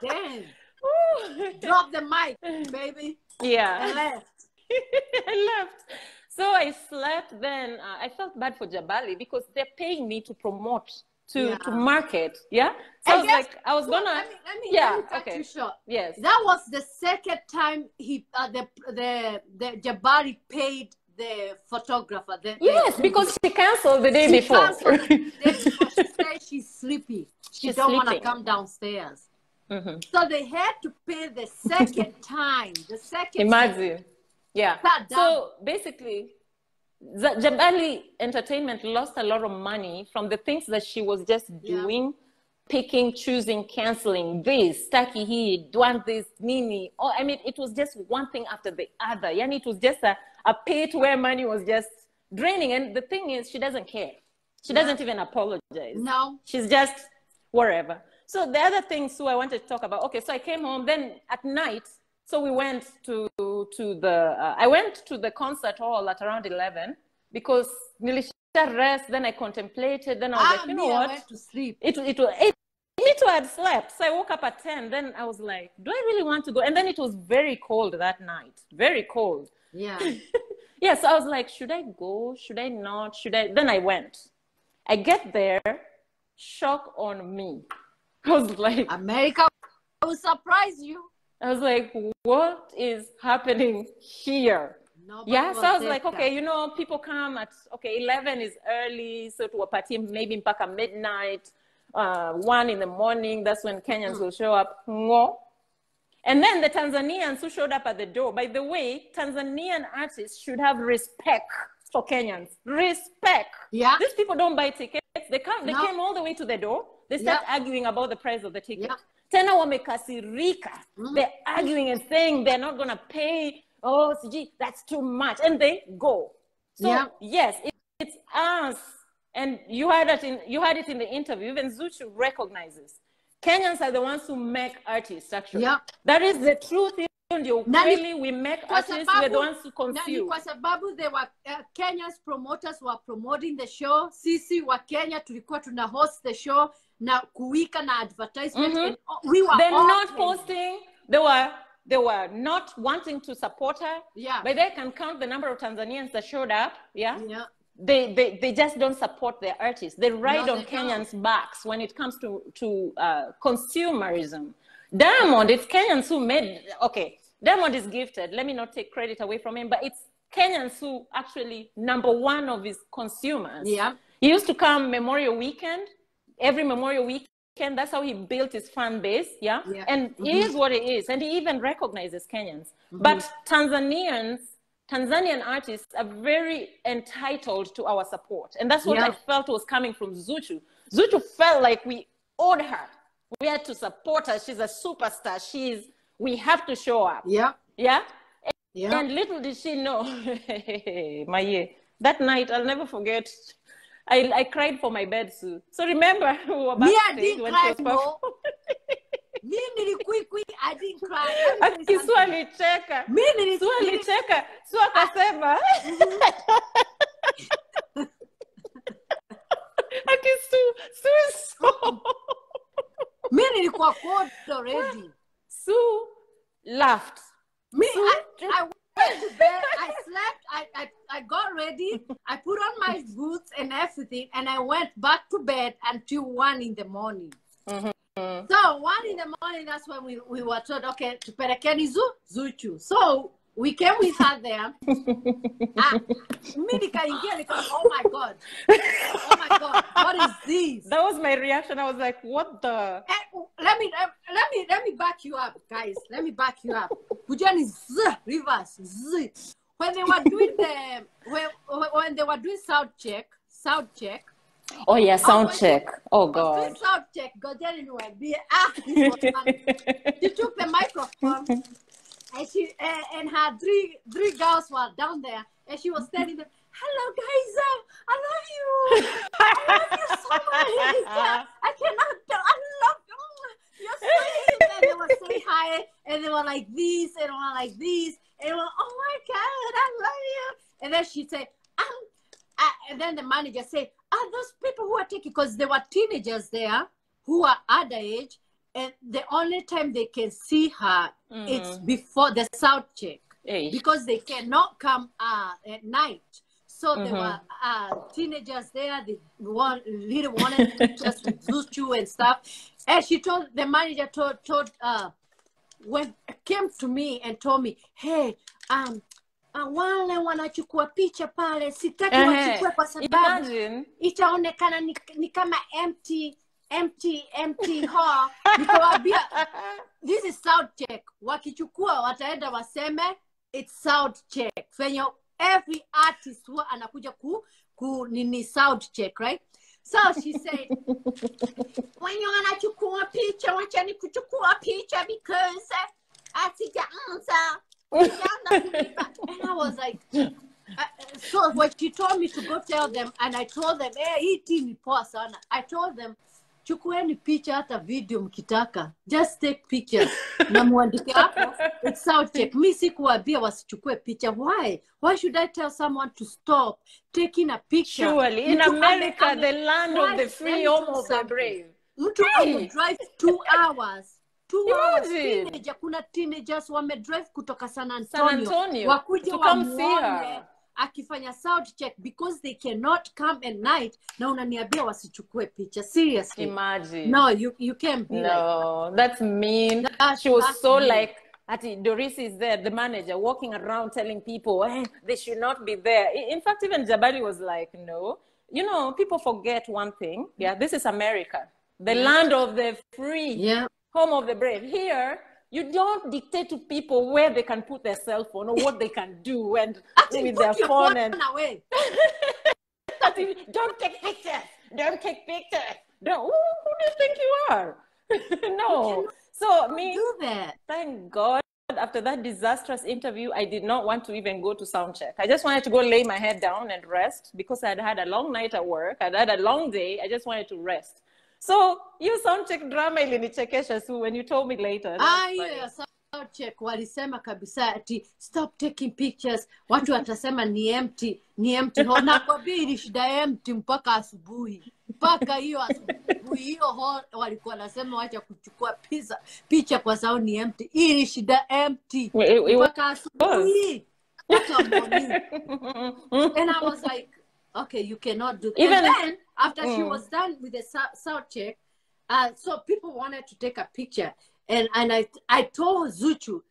Damn. Drop the mic, baby. Yeah. I left. I left. So I slept. Then I felt bad for Jabali because they're paying me to promote, to market. Yeah. So I was gonna. Let me cut you short. Yes. That was the second time the Jabali paid the photographer. Yes, because she canceled the day before. She said she's sleepy. She don't want to come downstairs. So they had to pay the second time. Imagine. Time. Yeah. So basically, Jabali Entertainment lost a lot of money from the things that she was just doing, picking, choosing, canceling this, taki hii, want this, nini. Oh, I mean, it was just one thing after the other. Yani, it was just a pit where money was just draining. And the thing is, she doesn't care. She doesn't even apologize. No. She's just wherever. So the other thing, Sue, I wanted to talk about. Okay, so I came home. Then at night, so we went to the, I went to the concert hall at around 11 because nilisha rest. Then I contemplated. Then I was like, you know what? I went to sleep. Me too, I had slept. So I woke up at 10. Then I was like, do I really want to go? And then it was very cold that night. Very cold. Yeah. Yeah, so I was like, should I go? Should I not? Should I? Then I went. I get there, shock on me. I was like, America will surprise you. I was like, what is happening here? Nobody so I was like, okay, you know, people come at, 11 is early, so to a party, maybe mpaka midnight, 1 in the morning, that's when Kenyans will show up. And then the Tanzanians who showed up at the door. By the way, Tanzanian artists should have respect for Kenyans. Respect. Yeah. These people don't buy tickets. They came all the way to the door. They start arguing about the price of the ticket. Tena wamekasirika. They're arguing and saying they're not going to pay. Oh, CG, that's too much. And they go. So, yes, it's us. And you had it in the interview. Even ZUCHU recognizes. Kenyans are the ones who make artists, actually. Yeah. That is the truth. Really, we make artists, we're the ones who consume. Kwa sababu they were Kenya's promoters were promoting the show. Sisi wa Kenya tulikuwa tuna host the show na kuwika na advertisement. And we were not posting. They were not wanting to support her. Yeah. But they can count the number of Tanzanians that showed up. Yeah. Yeah. They just don't support their artists. They ride on Kenyans' backs when it comes to consumerism. Diamond, it's Kenyans who made, Diamond is gifted. Let me not take credit away from him, but it's Kenyans who actually #1 of his consumers. Yeah. He used to come Memorial Weekend, every Memorial Weekend. That's how he built his fan base. Yeah. And he is what he is. And he even recognizes Kenyans. But Tanzanian artists are very entitled to our support. And that's what I felt was coming from ZUCHU. ZUCHU felt like we owed her. We had to support her. She's a superstar. We have to show up. Yeah. Yeah. Yeah. And little did she know, that night, I'll never forget. I cried for my bed, Sue. So remember, we were backstage when she was performing. I didn't cry. Sue alicheka. Sue alicheka. Sue akasema. Sue is so... Me nilikuwa cold already. Sue laughed. I went to bed, I slept, I got ready, I put on my boots and everything, and I went back to bed until 1 in the morning. So 1 in the morning, that's when we were told, okay, tupelekeni ZUCHU. So we came with her there. Oh my God. Oh my God. What is this? That was my reaction. I was like, what the? Let me back you up, guys. Let me back you up. Kujani reverse. When they were doing when they were doing sound check. Oh yeah, sound check. Oh God. Sound check. God, she took the microphone and she and her three girls were down there and she was telling them, "Hello guys, I love you. I love you so much. I cannot. I love you. You're sweet." And they were saying hi and they were like this and they were like this and they were, "Oh my God, I love you." And then she said, and then the manager said, "Are those people who are taking," because there were teenagers there who are underage, and the only time they can see her it's before the sound check because they cannot come at night. So there were teenagers there. They really wanted pictures with ZUCHU and stuff. And she told the manager when came to me and told me, "Hey, wale wanachukua picha pale, sitaki wachukue kwa sababu itaonekana ni kama empty hall." Nikawambia, this is sound check. Wakichukua wataenda waseme it's sound check. Fenyo every artist huwa anakuja nini sound check, right? So she said, "When you wanachukua picha, wachani kuchukua picha because asijaanza." And I was like, so what she told me to go tell them, and I told them, "Hey, ni poa sana." I told them, "Chukueni picha hata video mkitaka. Just take pictures." Na muandike hapo, it's sound check. Mi sikuambia wasichukue picha. Why should I tell someone to stop taking a picture? Surely, in America, the land of the free, home of the brave. Mtu drive 2 hours. 2 hours. Kuna teenagers wamedrive kutoka San Antonio. Wakuja wamuone akifanya sound check because they cannot come at night. Na unaniambia wasichukue picha. Seriously. Imagine. No, you can't be like that. No, that's mean. She was so mean. Like, Doris is there, the manager, walking around telling people, they should not be there. In fact, even Jabari was like, no. You know, people forget one thing. Yeah, this is America. The land of the free. Yeah. Home of the brave. Here, you don't dictate to people where they can put their cell phone or what they can do and with their phone and away. Don't take pictures. Don't take pictures. Don't. Who do you think you are? No. So me, do that. Thank God. After that disastrous interview, I did not want to even go to sound check. I just wanted to go lay my head down and rest because I'd had a long night at work. I'd had a long day. I just wanted to rest. So you sound check drama ilinichekesha Sue when you told me later. Yeah, sound check walisema kabisa ati stop taking pictures. Watu watasema ni empty. Na kwa bili shida empty mpaka asubuhi. Mpaka hiyo asubuhi hiyo walikuwa nasema wacha kuchukua picha kwa sababu ni empty. Ili shida empty. Mpaka asubuhi. And I was like, okay, you cannot do that. And then, after she was done with the sound check, so people wanted to take a picture. And I told ZUCHU,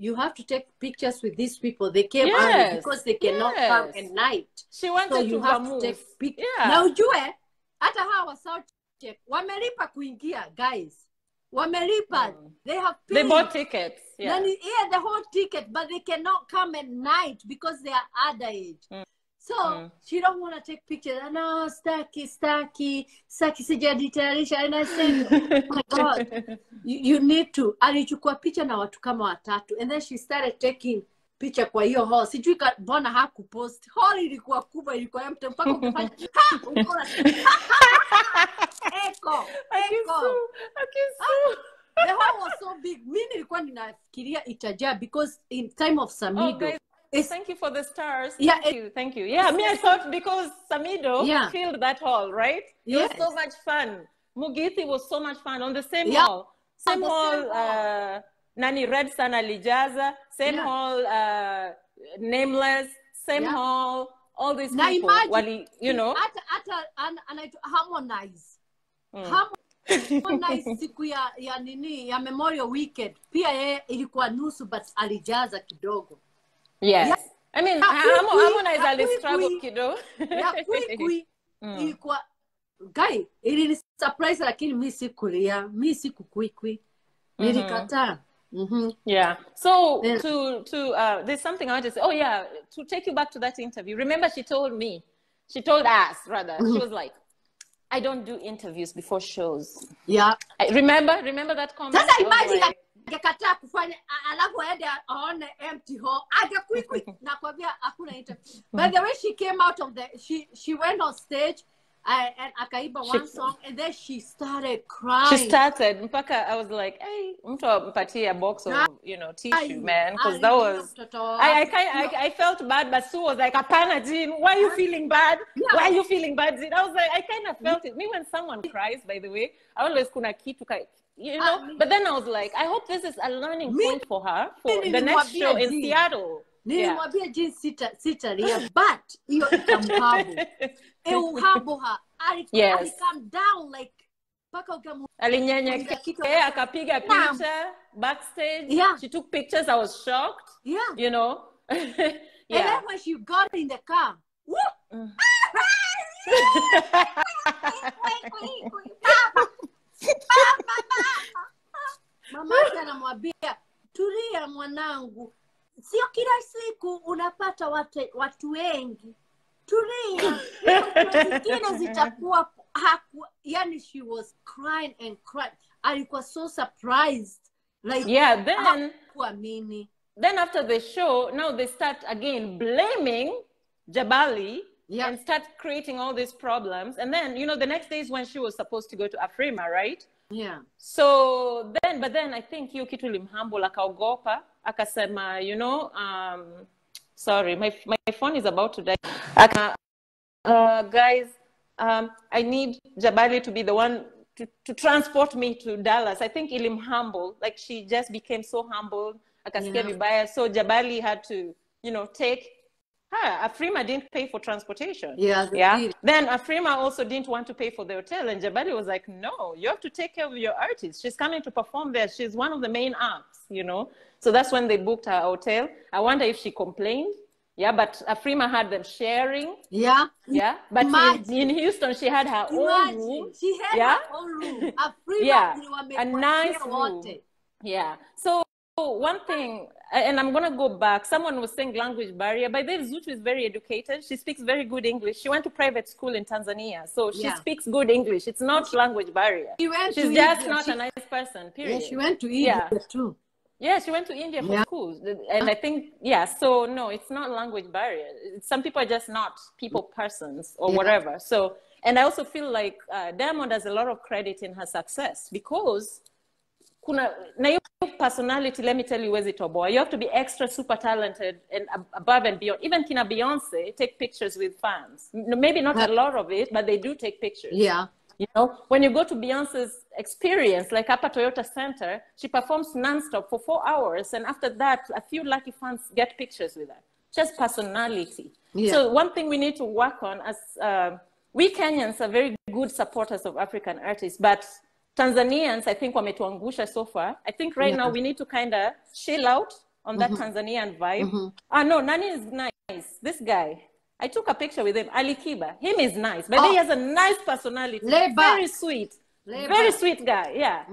you have to take pictures with these people. They came early because they cannot come at night. She wanted so you to have to take pictures. Now, ujue, hata hawa sound check, wamelipa kuingia, guys. Wamelipa. They have paid. They bought tickets. Yeah, the whole ticket, but they cannot come at night because they are underage. So she don't want to take pictures. No, staki sijaditayarisha. And I said, oh my God, you need to. Alichukua picha na watu kama watatu. And then she started taking picture kwa hiyo hall. Sijui mbona hakupost. Hall ilikuwa kubwa, ilikuwa empty. Mpaka ukifanya, Echo. The hall was so big. Mimi nilikuwa ninafikiria itajaa because in time of Samido. Thank you for the stars. Yeah, thank you. Yeah, me I thought because Samido filled that hall, right? It was so much fun. Mugithi was so much fun on the same hall. Same hall, Nani Red Sun Alijaza, same hall, Nameless, same hall, all these people. Wali, you know. Harmonize. Harmonize siku ya nini, ya Memorial Weekend. Pia ilikuwa nusu but alijaza kidogo. Yes. I mean, Harmonize alistruggle kidogo. Ya kui ilikuwa guy, ili surprise lakini mimi sikulia, mimi sikukui. Nilikataa. Yeah. So there's something I want to say. Oh yeah, to take you back to that interview. Remember, she told us rather. She was like, I don't do interviews before shows. Yeah. Remember that comment? Sasa imagine akakataa kufanya alafu aende aone empty hall. Quick nakwambia hakuna interview. By the way, she came out of she went on stage and akaiba one song and then she started crying. She started mpaka I was like, hey, mtu ampatie a box of, tissue, man, because that was I felt bad, but Sue was like, apana Jean, why are you feeling bad? Yeah. Why are you feeling bad, Jean? I was like, I kind of felt it. Me, when someone cries, by the way, I always kuna kitu but then I was like, I hope this is a learning point for her for the next show in Seattle. Nilimwambia Jean sitalia, but hiyo ikamhabu. Humble her. I calm down like paka alinyenyekea akapiga picha backstage. Yeah. She took pictures. I was shocked. Yeah. Yeah. And then when she got in the car, mama anamwambia, tulia mwanangu, sio kila siku unapata watu wengi. Tulia. Zingine zitakuwa yani she was crying and crying. Alikuwa so surprised. Like, yeah, then after the show, now they start again blaming Jabali and start creating all these problems. And then, the next day is when she was supposed to go to Afrima, right? Yeah. So but then I think hiyo kitu limhumble, akaogopa, akasema, sorry, my phone is about to die. Guys, I need Jabali to be the one to transport me to Dallas. I think ilim humble, like she just became so humble. Akasikia vibaya. So Jabali had to, take her. Afrima didn't pay for transportation. Yeah. Then Afrima also didn't want to pay for the hotel. And Jabali was like, no, you have to take care of your artist. She's coming to perform there. She's one of the main acts, So that's when they booked her hotel. I wonder if she complained. Yeah, but Afrima had them sharing. Yeah. Yeah. But in Houston, she had her own room. She had her own room. Afrima, a nice room. Yeah. So one thing, and I'm going to go back. Someone was saying language barrier. By the way, ZUCHU is very educated. She speaks very good English. She went to private school in Tanzania. So she speaks good English. It's not language barrier. She's just not a nice person, period. Yeah, she went to India too. Yeah, she went to India for school. And I think, so no, it's not language barrier. Some people are just not persons or whatever. So, and I also feel like Diamond has a lot of credit in her success because na your personality, let me tell you, MAZITO'Ana, you have to be extra super talented and above and beyond. Even Kina Beyonce take pictures with fans. Maybe not a lot of it, but they do take pictures. Yeah. When you go to Beyonce's experience, like Upper Toyota Center, she performs nonstop for 4 hours. And after that, a few lucky fans get pictures with her. Just personality. Yeah. So one thing we need to work on as we Kenyans are very good supporters of African artists, but Tanzanians, I think, wametuangusha so far. I think right now we need to kind of chill out on that Tanzanian vibe. No, Nani is nice. This guy. I took a picture with him, Alikiba. Him is nice, but he has a nice personality. Very sweet. Very sweet guy, yeah.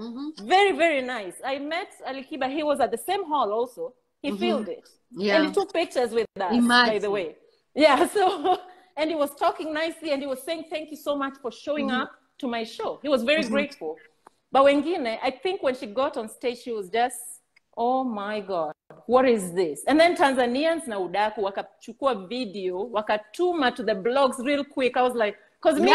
Very, very nice. I met Alikiba. He was at the same hall also. He filmed it. Yeah. And he took pictures with us, by the way. Yeah, so, and he was talking nicely and he was saying, thank you so much for showing up to my show. He was very grateful. But Wengine, I think when she got on stage, she was just, oh my God, what is this? And then Tanzanians na udaku wakachukua video, wakatuma to the blogs real quick. I was like, because me,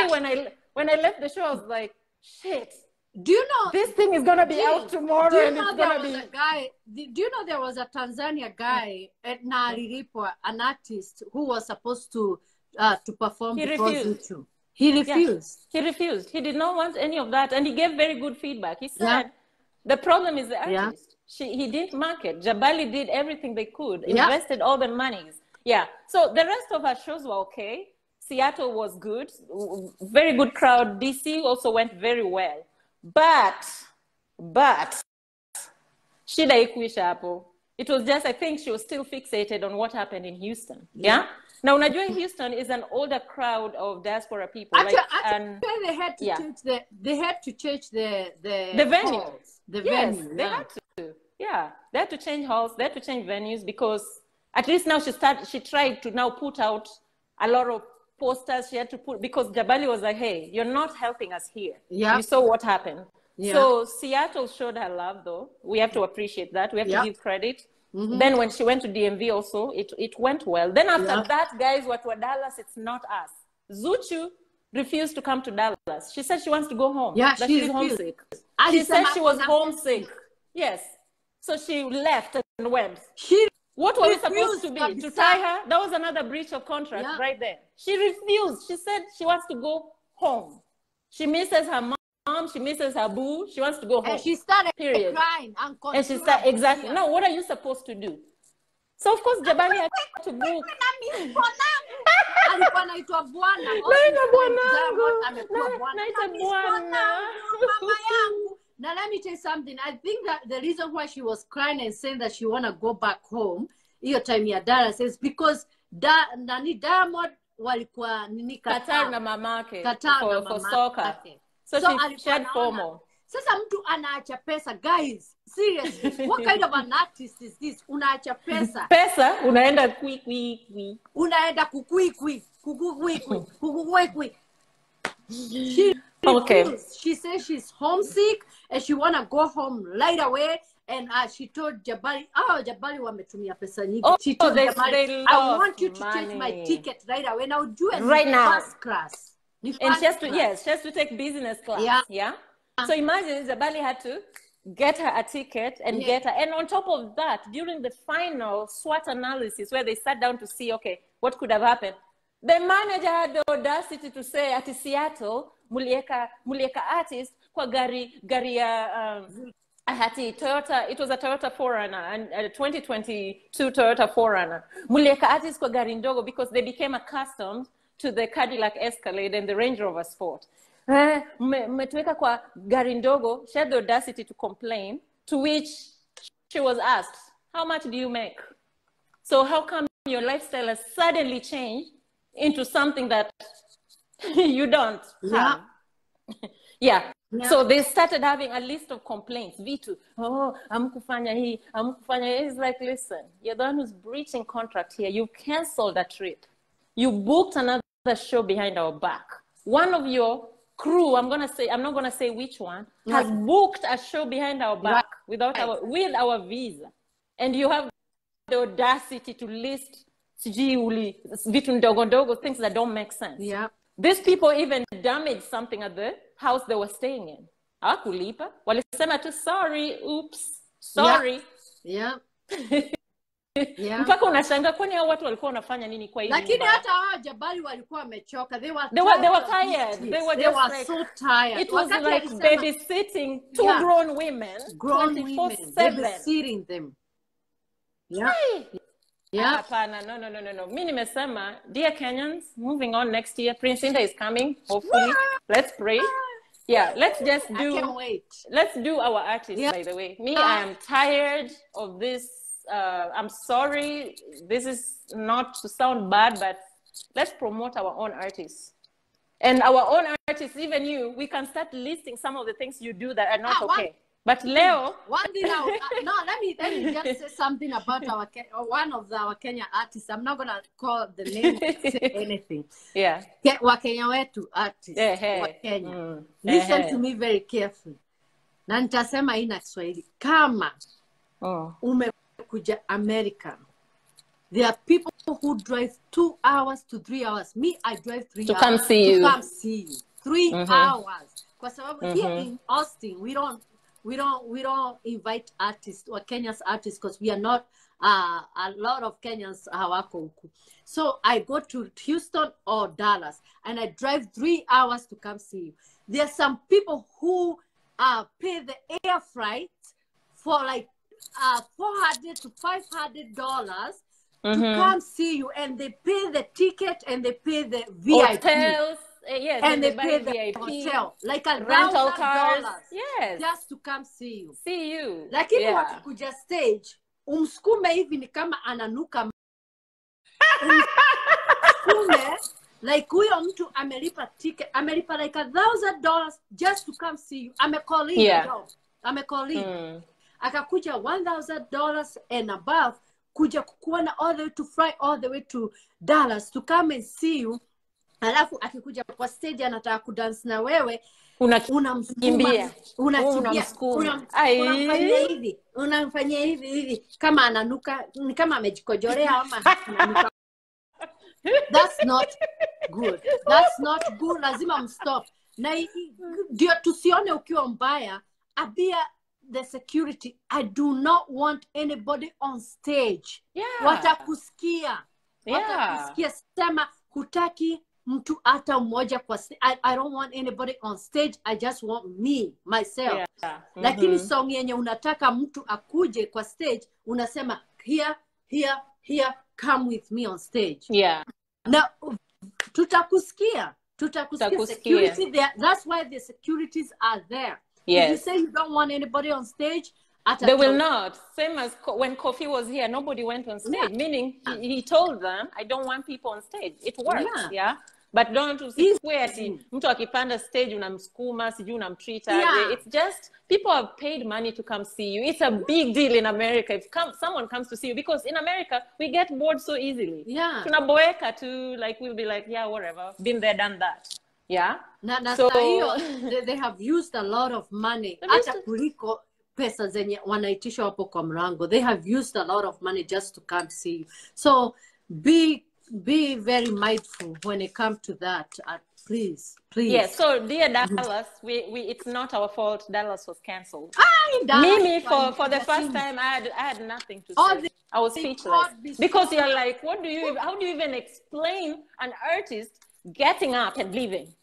when I left the show, I was like, shit. Do you know this thing is gonna be out tomorrow? Do you know there was a guy? Do you know there was a Tanzania guy at Nalilipo, an artist who was supposed to perform before ZUCHU? He refused. Yeah, he refused. He did not want any of that, and he gave very good feedback. He said the problem is the artist. He didn't market. Jabali did everything they could, invested all the monies. Yeah. So the rest of our shows were okay. Seattle was good, very good crowd. DC also went very well. But shida ikuisha hapo. It was just, I think she was still fixated on what happened in Houston. Yeah. Now, unajua Houston is an older crowd of diaspora people. Actually, they had to change the venue. Halls, the yes, venue. They had to. Yeah, they had to change halls. They had to change venues because at least now she tried to now put out a lot of posters. She had to put, because Jabali was like, hey, you're not helping us here. Yeah. You saw what happened. Yeah. So Seattle showed her love, though. We have to appreciate that. We have to give credit. Then when she went to DMV also, it went well. Then after that, guys, what were Dallas, it's not us. ZUCHU refused to come to Dallas. She said she wants to go home. Yeah, she's homesick. She said she was homesick. Yes. So she left and went. What was it supposed to be? To tie her? That was another breach of contract right there. She refused. She said she wants to go home. She misses her mom. She misses her boo. She wants to go home. And she started crying. And she started, exactly. Now, what are you supposed to do? So, of course, Jabali had to book. Now, let me tell you something. I think that the reason why she was crying and saying that she want to go back home, hiyo time ya Dallas, is because Diamond walikuwa nini Qatar na mamake for soccer. So she had FOMO. Sasa mtu anaacha pesa, guys. Seriously, what kind of an artist is this? Unaacha pesa. Pesa, unaenda kwi. Unaenda kukui. She refused. She says she's homesick and she want to go home right away. And she told Jabali, Jabali wametumia pesa nyingi. She told Jabali, I want you to change my ticket right away. Now do it right now. First class. And she has to take business class. Yeah. So imagine Jabali had to get her a ticket and get her. And on top of that, during the final SWOT analysis where they sat down to see, okay, what could have happened, the manager had the audacity to say at Seattle, mulieka artist kwa gari ya Toyota. It was a Toyota 4Runner and a 2022 Toyota 4Runner. Mulieka artist kwa gari ndogo because they became accustomed to the Cadillac Escalade and the Range Rover Sport. Metuweka kwa gari ndogo. She had the audacity to complain, to which she was asked, how much do you make? So how come your lifestyle has suddenly changed into something that you don't have? Yeah. So they started having a list of complaints. Vitu, hakufanya hii, hakufanya. It's like, listen, you're the one who's breaching contract here. You canceled a trip. You booked another show behind our back. One of your crew, I'm not gonna say which one, has booked a show behind our back with our visa. And you have the audacity to list vitu ndogo ndogo, things that don't make sense. Yeah. These people even damaged something at the house they were staying in. Hawakulipa. Walisema tu sorry, oops, sorry. Yeah. Mpaka unashanga kwani hao watu walikuwa wanafanya nini kwa hiyo. Lakini hata hao Jabali walikuwa wamechoka. They were tired. They were so tired. It was like babysitting two grown women 24/7. Babysitting them. Yeah. Yeah. No. Mimi nimesema, dear Kenyans, moving on next year, Prince Indah is coming, hopefully. Let's pray. Yeah, let's just do. I can't wait. Let's do our artists, by the way. Me, I am tired of this. I'm sorry, this is not to sound bad, but let's promote our own artists. And our own artists, even you, we can start listing some of the things you do that are not okay. But Leo, one thing now, no, let me just say something about one of our Kenya artists. I'm not gonna call the name, say anything. Yeah, Wakenya wetu artist. Wakenya. Listen to me very carefully. Na nitasema hii na Kiswahili. Kama umekuja America, there are people who drive 2 hours to 3 hours. Me, I drive 3 hours to come see you. 3 hours. Kwa sababu here in Austin, we don't invite artists or Kenya's artists because we are not a lot of Kenyans hawako huku. So I go to Houston or Dallas and I drive 3 hours to come see you. There are some people who pay the air freight for like $400 to $500 to come see you, and they pay the ticket and they pay the VIP. Hotels. Yes, and they pay the VIP, hotel like a rental cars. Yes, just to come see you. See you. Lakini wakikuja stage, umsukume hivi ni kama ananuka. Umsukume like huyo mtu amelipa ticket, amelipa like $1,000 just to come see you. Amekolleague. Akakuja $1,000 and above kuja kukuona all the way to fly all the way to Dallas to come and see you. Alafu akikuja kwa stage anataka kudance na wewe, unamkimbia, unamfanyia hivi kama ananuka, ni kama amejikojolea ama ananuka. That's not good. Lazima mstop. Na ndio tusione ukiwa mbaya. Abia the security, I do not want anybody on stage. Watakusikia. Sema hutaki mtu hata mmoja kwa stage. I don't want anybody on stage. I just want myself. Lakini song yenye unataka mtu akuje kwa stage, unasema here, come with me on stage. Na tutakusikia. Security there. That's why the securities are there. If you say you don't want anybody on stage, they will not. Same as when Kofi was here, nobody went on stage. Meaning he told them, I don't want people on stage. It works, but don't swear mtu akipanda stage unamsukuma, sijui unamtreat. It's just people have paid money to come see you. It's a big deal in America if someone comes to see you, because in America we get bored so easily. Tunaboeka too, like we'll be like, whatever, been there, done that. So they have used a lot of money. Hata kuliko pesa zenye wanaitisha hapo kwa mlango. They have used a lot of money just to come see you. So be very mindful when it comes to that. Please. Yes. So dear Dallas, it's not our fault. Dallas was cancelled. Mimi, for the first time, I had nothing to say. I was speechless because you're like, how do you even explain an artist getting up and leaving?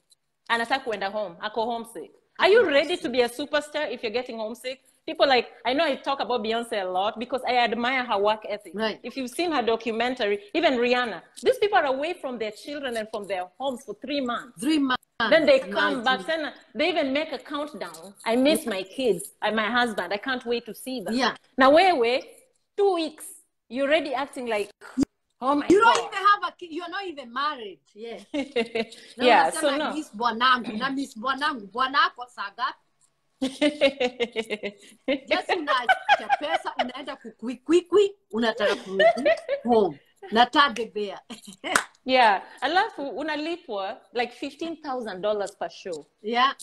Anataka kuenda home. Ako homesick. Are you ready to be a superstar if you're getting homesick? People like, I know I talk about Beyonce a lot because I admire her work ethic. If you've seen her documentary, even Rihanna, these people are away from their children and from their homes for 3 months. Then they come back, and they even make a countdown. I miss my kids and my husband. I can't wait to see them. Now, wait, 2 weeks, you're already acting like, oh my God. Don't even have a kid. You're not even married. So no. Miss Bwanako saga. Just unaacha pesa, unaenda kukwikwi, unataka kurudi home. Natadebea. Alafu unalipwa like $15,000 per show.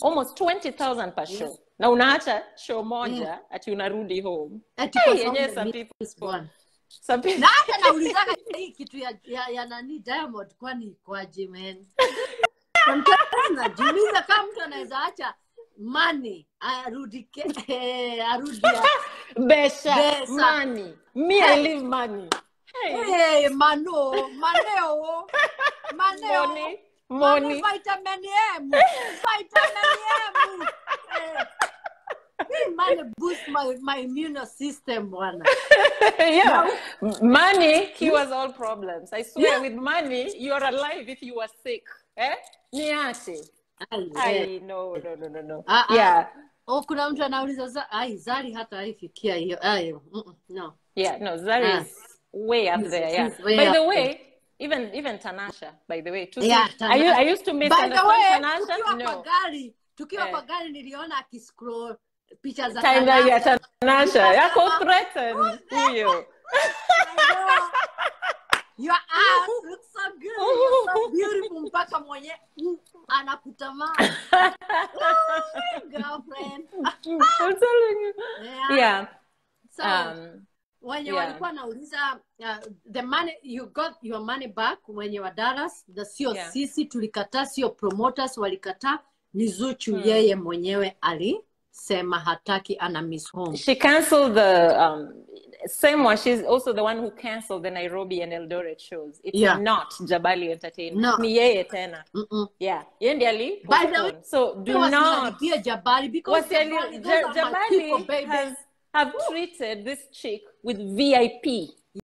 Almost $20,000 per show. Na unaacha show moja ati unarudi home. Some people. Na hata naulizaka hii kitu ya nani Diamond kwani kwaje man. Najiuliza kama mtu anaweza acha money arudi Besha money. Me I live money. Maneo. Money. Vitamin M. Money boost my immune system, one. Money cures all problems. I swear, with money, you are alive if you are sick. Niache. No. Kuna mtu anauliza Zari hata haifikia hiyo. No. No, Zari is way up there. By the way, even Tanasha, by the way, I used to misunderstand Tanasha. No. Tukiwa kwa gari niliona akiscroll picha za Tanasha. Yako threatened huyo. Your ass looks so good. You're so beautiful. Mpaka mwenye anakutamani. Girlfriend. I'm telling you. So, when you walikuwa nauliza the money, you got your money back when you were Dallas, the sio sisi tulikataa, sio promoters walikataa, ni Zuchu yeye mwenyewe alisema hataki ana miss home. She canceled the same one. She's also the one who canceled the Nairobi and Eldoret shows. It's not Jabali Entertainment. Ni yeye tena. Yeye ndiye ali. By the way, so do not be a Jabali because Jabali have treated this chick with VIP.